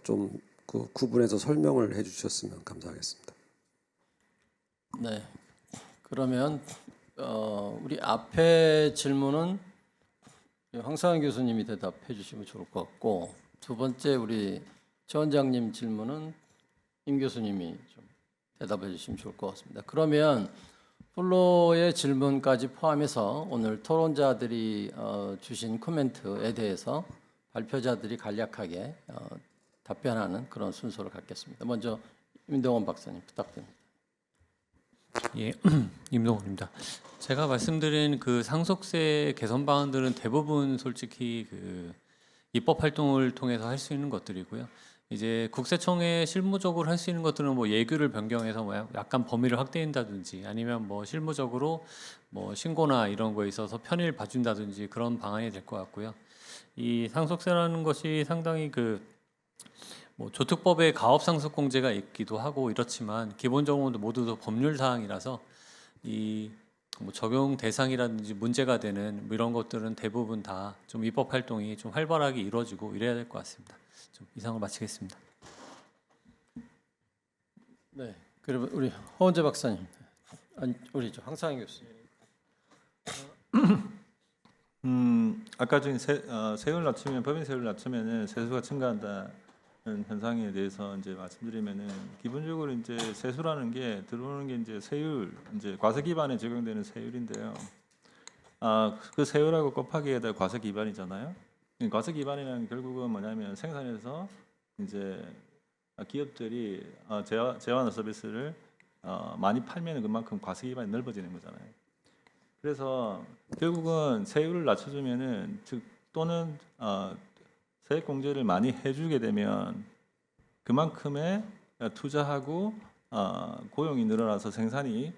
[SPEAKER 9] 좀 그 구분해서 설명을 해주셨으면 감사하겠습니다.
[SPEAKER 3] 네. 그러면 우리 앞에 질문은 황상현 교수님이 대답해 주시면 좋을 것 같고, 두 번째 우리 최 원장님 질문은 임 교수님이 좀 대답해 주시면 좋을 것 같습니다. 그러면 플로어의 질문까지 포함해서 오늘 토론자들이 주신 코멘트에 대해서 발표자들이 간략하게 답변하는 그런 순서를 갖겠습니다. 먼저 임동원 박사님 부탁드립니다.
[SPEAKER 4] 예, 임동훈입니다. 제가 말씀드린 그 상속세 개선 방안들은 대부분 솔직히 그 입법 활동을 통해서 할 수 있는 것들이고요. 이제 국세청에 실무적으로 할 수 있는 것들은 뭐 예규를 변경해서 뭐 약간 범위를 확대한다든지, 아니면 뭐 실무적으로 뭐 신고나 이런 거에 있어서 편의를 봐준다든지 그런 방안이 될 것 같고요. 이 상속세라는 것이 상당히 그 뭐 조특법에 가업상속공제가 있기도 하고 이렇지만 기본적으로 모두 다 법률 사항이라서 이 뭐 적용 대상이라든지 문제가 되는 뭐 이런 것들은 대부분 다 좀 입법 활동이 좀 활발하게 이루어지고 이래야 될 것 같습니다. 좀 이상을 마치겠습니다.
[SPEAKER 3] 네. 그리고 우리 허원재 박사님, 아니 우리 저 황상현 교수님.
[SPEAKER 5] 아까 중에 세율 낮추면 법인 세율 낮추면은 세수가 증가한다는 현상에 대해서 이제 말씀드리면은, 기본적으로 이제 세수라는 게 들어오는 게 이제 세율, 이제 과세 기반에 적용되는 세율인데요. 그 세율하고 곱하기에다 과세 기반이잖아요. 과세 기반이란 결국은 뭐냐면 생산해서 이제 기업들이 재화나 서비스를 많이 팔면 그만큼 과세 기반이 넓어지는 거잖아요. 그래서 결국은 세율을 낮춰주면은, 즉 또는 세액공제를 많이 해주게 되면 그만큼의 투자하고 고용이 늘어나서 생산이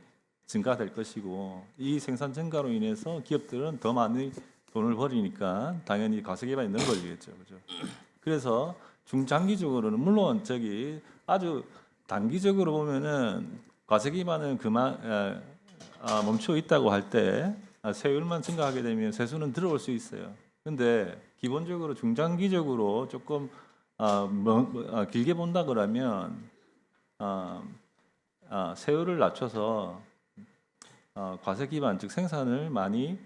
[SPEAKER 5] 증가될 것이고, 이 생산 증가로 인해서 기업들은 더 많이 돈을 벌이니까 당연히 과세 기반이 늘어지겠죠, 그죠? 그래서 중장기적으로는 물론 아주 단기적으로 보면은 과세 기반은 멈춰 있다고 할 때 세율만 증가하게 되면 세수는 들어올 수 있어요. 근데 기본적으로 중장기적으로 조금 길게 본다 그러면 세율을 낮춰서 과세 기반 즉 생산을 많이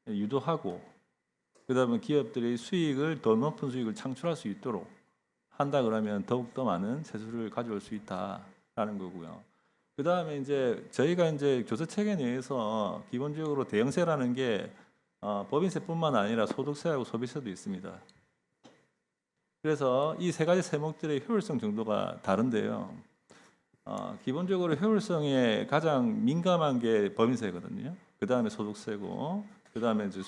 [SPEAKER 5] 유도하고, 그다음에 기업들의 수익을 더 높은 수익을 창출할 수 있도록 한다 그러면 더욱 더 많은 세수를 가져올 수 있다라는 거고요. 그다음에 이제 저희가 이제 교세 체계 내에서 기본적으로 대형세라는 게 법인세뿐만 아니라 소득세하고 소비세도 있습니다. 그래서 이 세 가지 세목들의 효율성 정도가 다른데요. 기본적으로 효율성에 가장 민감한 게 법인세거든요. 그 다음에 소득세고, 그 다음에 이제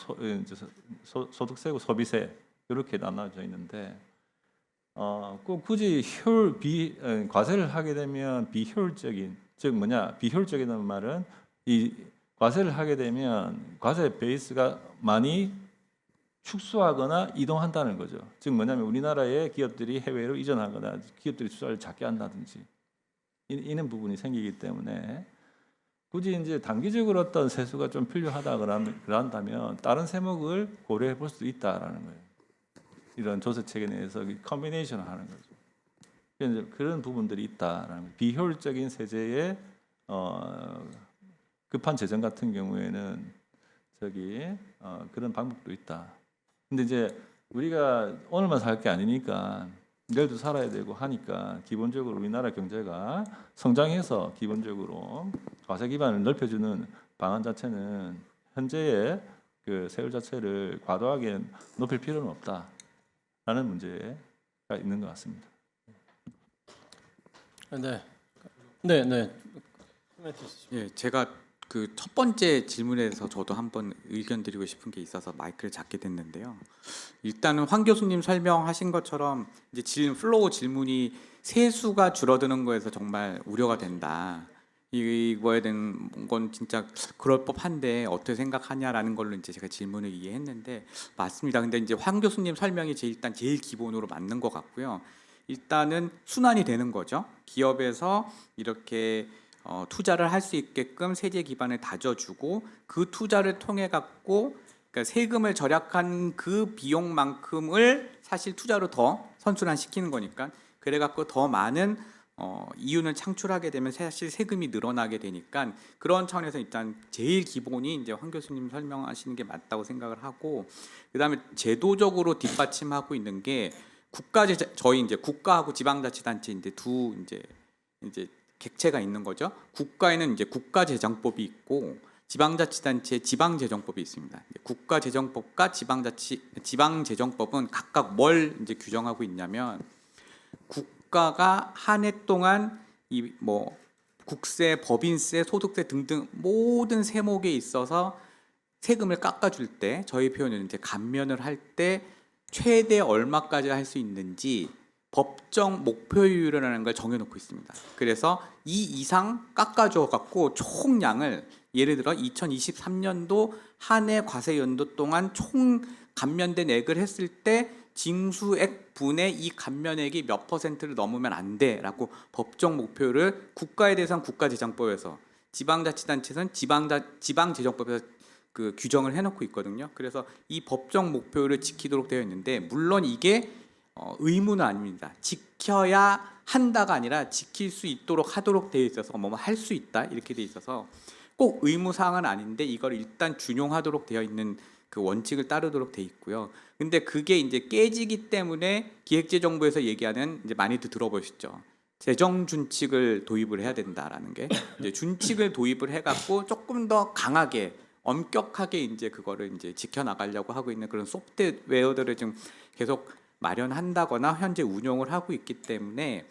[SPEAKER 5] 소득세고 소비세 이렇게 나눠져 있는데, 꼭 굳이 과세를 하게 되면 비효율적인, 즉 비효율적이라는 말은 이 과세를 하게 되면 과세 베이스가 많이 축소하거나 이동한다는 거죠. 즉 뭐냐면 우리나라의 기업들이 해외로 이전하거나 기업들이 투자를 작게 한다든지 이런 부분이 생기기 때문에 굳이 이제 단기적으로 어떤 세수가 좀 필요하다 그런다면 다른 세목을 고려해 볼 수도 있다라는 거예요. 이런 조세 체계 내에서 컨비네이션을 하는 거죠. 그런 부분들이 있다라는 거예요. 비효율적인 세제의 급한 재정 같은 경우에는 그런 방법도 있다. 근데 이제 우리가 오늘만 살 게 아니니까 내일도 살아야 되고 하니까 기본적으로 우리나라 경제가 성장해서 기본적으로 과세 기반을 넓혀주는 방안 자체는 현재의 그 세율 자체를 과도하게 높일 필요는 없다라는 문제가 있는 것 같습니다.
[SPEAKER 3] 네.
[SPEAKER 8] 예, 제가 그 첫 번째 질문에서 저도 한번 의견 드리고 싶은 게 있어서 마이크를 잡게 됐는데요. 일단은 황 교수님 설명하신 것처럼 이제 플로우 질문이 세수가 줄어드는 거에서 정말 우려가 된다. 이거에 대한 건 진짜 그럴 법한데 어떻게 생각하냐라는 걸로 이제 제가 질문을 이해했는데 맞습니다. 근데 이제 황 교수님 설명이 일단 제일 기본으로 맞는 것 같고요. 일단은 순환이 되는 거죠. 기업에서 이렇게 투자를 할 수 있게끔 세제 기반을 다져주고 그 투자를 통해 갖고 그러니까 세금을 절약한 그 비용만큼을 사실 투자로 더 선순환시키는 거니까 그래 갖고 더 많은 이윤을 창출하게 되면 사실 세금이 늘어나게 되니까 그런 차원에서 일단 제일 기본이 이제 황 교수님 설명하시는 게 맞다고 생각을 하고 그다음에 제도적으로 뒷받침하고 있는 게 저희 이제 국가하고 지방자치단체 이제 두 이제 객체가 있는 거죠. 국가에는 이제 국가재정법이 있고 지방자치단체 지방재정법이 있습니다. 국가재정법과 지방재정법은 각각 뭘 이제 규정하고 있냐면 국가가 한 해 동안 이 뭐 국세, 법인세, 소득세 등등 모든 세목에 있어서 세금을 깎아줄 때 저희 표현은 이제 감면을 할 때 최대 얼마까지 할 수 있는지 법정 목표율이라는 걸 정해놓고 있습니다. 그래서 이 이상 깎아줘 갖고 총량을 예를 들어 2023년도 한 해 과세 연도 동안 총 감면된 액을 했을 때 징수액 분의 이 감면액이 몇 %를 넘으면 안 돼라고 법정 목표를 국가에 대해서는 국가재정법에서 지방자치단체에서는 지방재정법에서 그 규정을 해놓고 있거든요. 그래서 이 법정 목표를 지키도록 되어 있는데 물론 이게 의무는 아닙니다. 지켜야 한다가 아니라 지킬 수 있도록 하도록 되어 있어서 뭐 할 수 있다 이렇게 되어 있어서 꼭 의무 사항은 아닌데 이걸 일단 준용하도록 되어 있는 그 원칙을 따르도록 되어 있고요. 근데 그게 이제 깨지기 때문에 기획재정부에서 얘기하는 이제 많이들 들어보셨죠. 재정 준칙을 도입을 해야 된다라는 게 이제 준칙을 도입을 해갖고 조금 더 강하게 엄격하게 이제 그거를 이제 지켜나가려고 하고 있는 그런 소프트웨어들을 지금 계속 마련한다거나 현재 운용을 하고 있기 때문에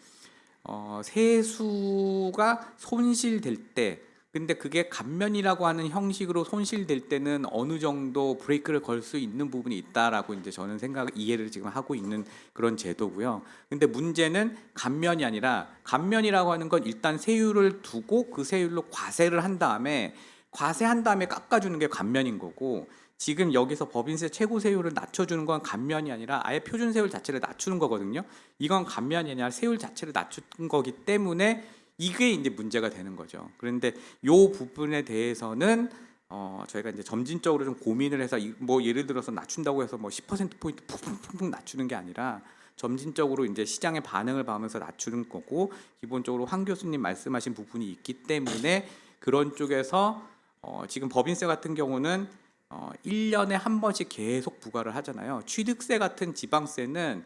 [SPEAKER 8] 세수가 손실될 때 근데 그게 감면이라고 하는 형식으로 손실될 때는 어느 정도 브레이크를 걸 수 있는 부분이 있다라고 이제 저는 이해를 지금 하고 있는 그런 제도고요. 근데 문제는 감면이 아니라, 감면이라고 하는 건 일단 세율을 두고 그 세율로 과세를 한 다음에 깎아주는 게 감면인 거고, 지금 여기서 법인세 최고 세율을 낮춰주는 건 감면이 아니라 아예 표준 세율 자체를 낮추는 거거든요. 이건 감면이 아니라 세율 자체를 낮춘 거기 때문에 이게 이제 문제가 되는 거죠. 그런데 요 부분에 대해서는 저희가 이제 점진적으로 좀 고민을 해서 뭐 예를 들어서 낮춘다고 해서 뭐 10% 포인트 푹푹푹 낮추는 게 아니라 점진적으로 이제 시장의 반응을 봐면서 낮추는 거고, 기본적으로 황 교수님 말씀하신 부분이 있기 때문에 그런 쪽에서 지금 법인세 같은 경우는 1년에 한 번씩 계속 부과를 하잖아요. 취득세 같은 지방세는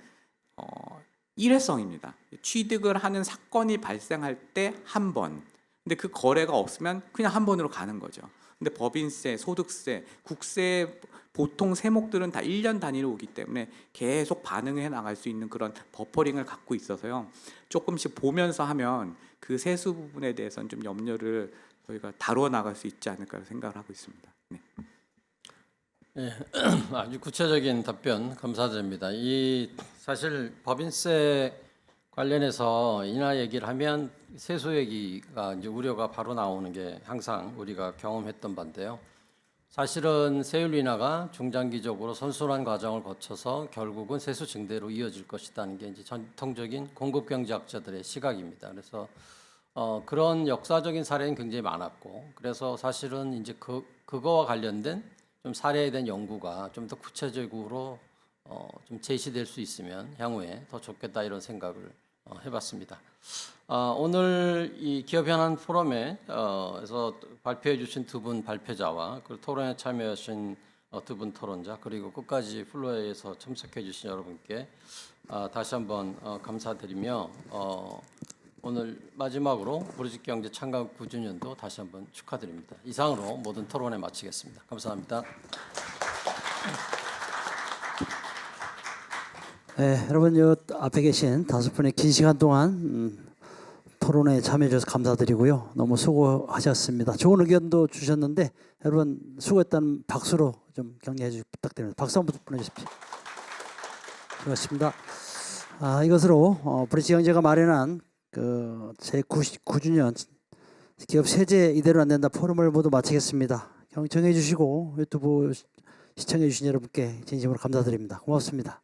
[SPEAKER 8] 일회성입니다. 취득을 하는 사건이 발생할 때 한 번. 근데 그 거래가 없으면 그냥 한 번으로 가는 거죠. 근데 법인세, 소득세, 국세 보통 세목들은 다 1년 단위로 오기 때문에 계속 반응해 나갈 수 있는 그런 버퍼링을 갖고 있어서요. 조금씩 보면서 하면 그 세수 부분에 대해서는 좀 염려를 저희가 다루어 나갈 수 있지 않을까 생각을 하고 있습니다. 네.
[SPEAKER 3] 예, 아주 구체적인 답변 감사드립니다. 사실 법인세 관련해서 인하 얘기를 하면 세수 얘기가 이제 우려가 바로 나오는 게 항상 우리가 경험했던 바인데요. 사실은 세율 인하가 중장기적으로 선순환 과정을 거쳐서 결국은 세수 증대로 이어질 것이라는 게 이제 전통적인 공급 경제학자들의 시각입니다. 그래서 그런 역사적인 사례는 굉장히 많았고, 그래서 사실은 이제 그거와 관련된 좀 사례에 대한 연구가 좀 더 구체적으로 좀 제시될 수 있으면 향후에 더 좋겠다 이런 생각을 해봤습니다. 오늘 이 기업현안 포럼에 에서 발표해 주신 두 분 발표자와 그리고 토론에 참여하신 두 분 토론자, 그리고 끝까지 플로어에서 참석해 주신 여러분께 다시 한번 감사드리며 오늘 마지막으로 브리직경제 창간 9주년도 다시 한번 축하드립니다. 이상으로 모든 토론회 마치겠습니다. 감사합니다.
[SPEAKER 1] 네, 여러분 요 앞에 계신 5분의 긴 시간 동안 토론에 참여해 주셔서 감사드리고요. 너무 수고하셨습니다. 좋은 의견도 주셨는데 여러분 수고했다는 박수로 좀 격려해 주시기 부탁드립니다. 박수 한번 보내주십시오. 수고하셨습니다. 이것으로 브릿지경제가 마련한 그 제9주년 기업 세제 이대로 안 된다 포럼을 모두 마치겠습니다. 경청해 주시고 유튜브 시청해 주신 여러분께 진심으로 감사드립니다. 고맙습니다.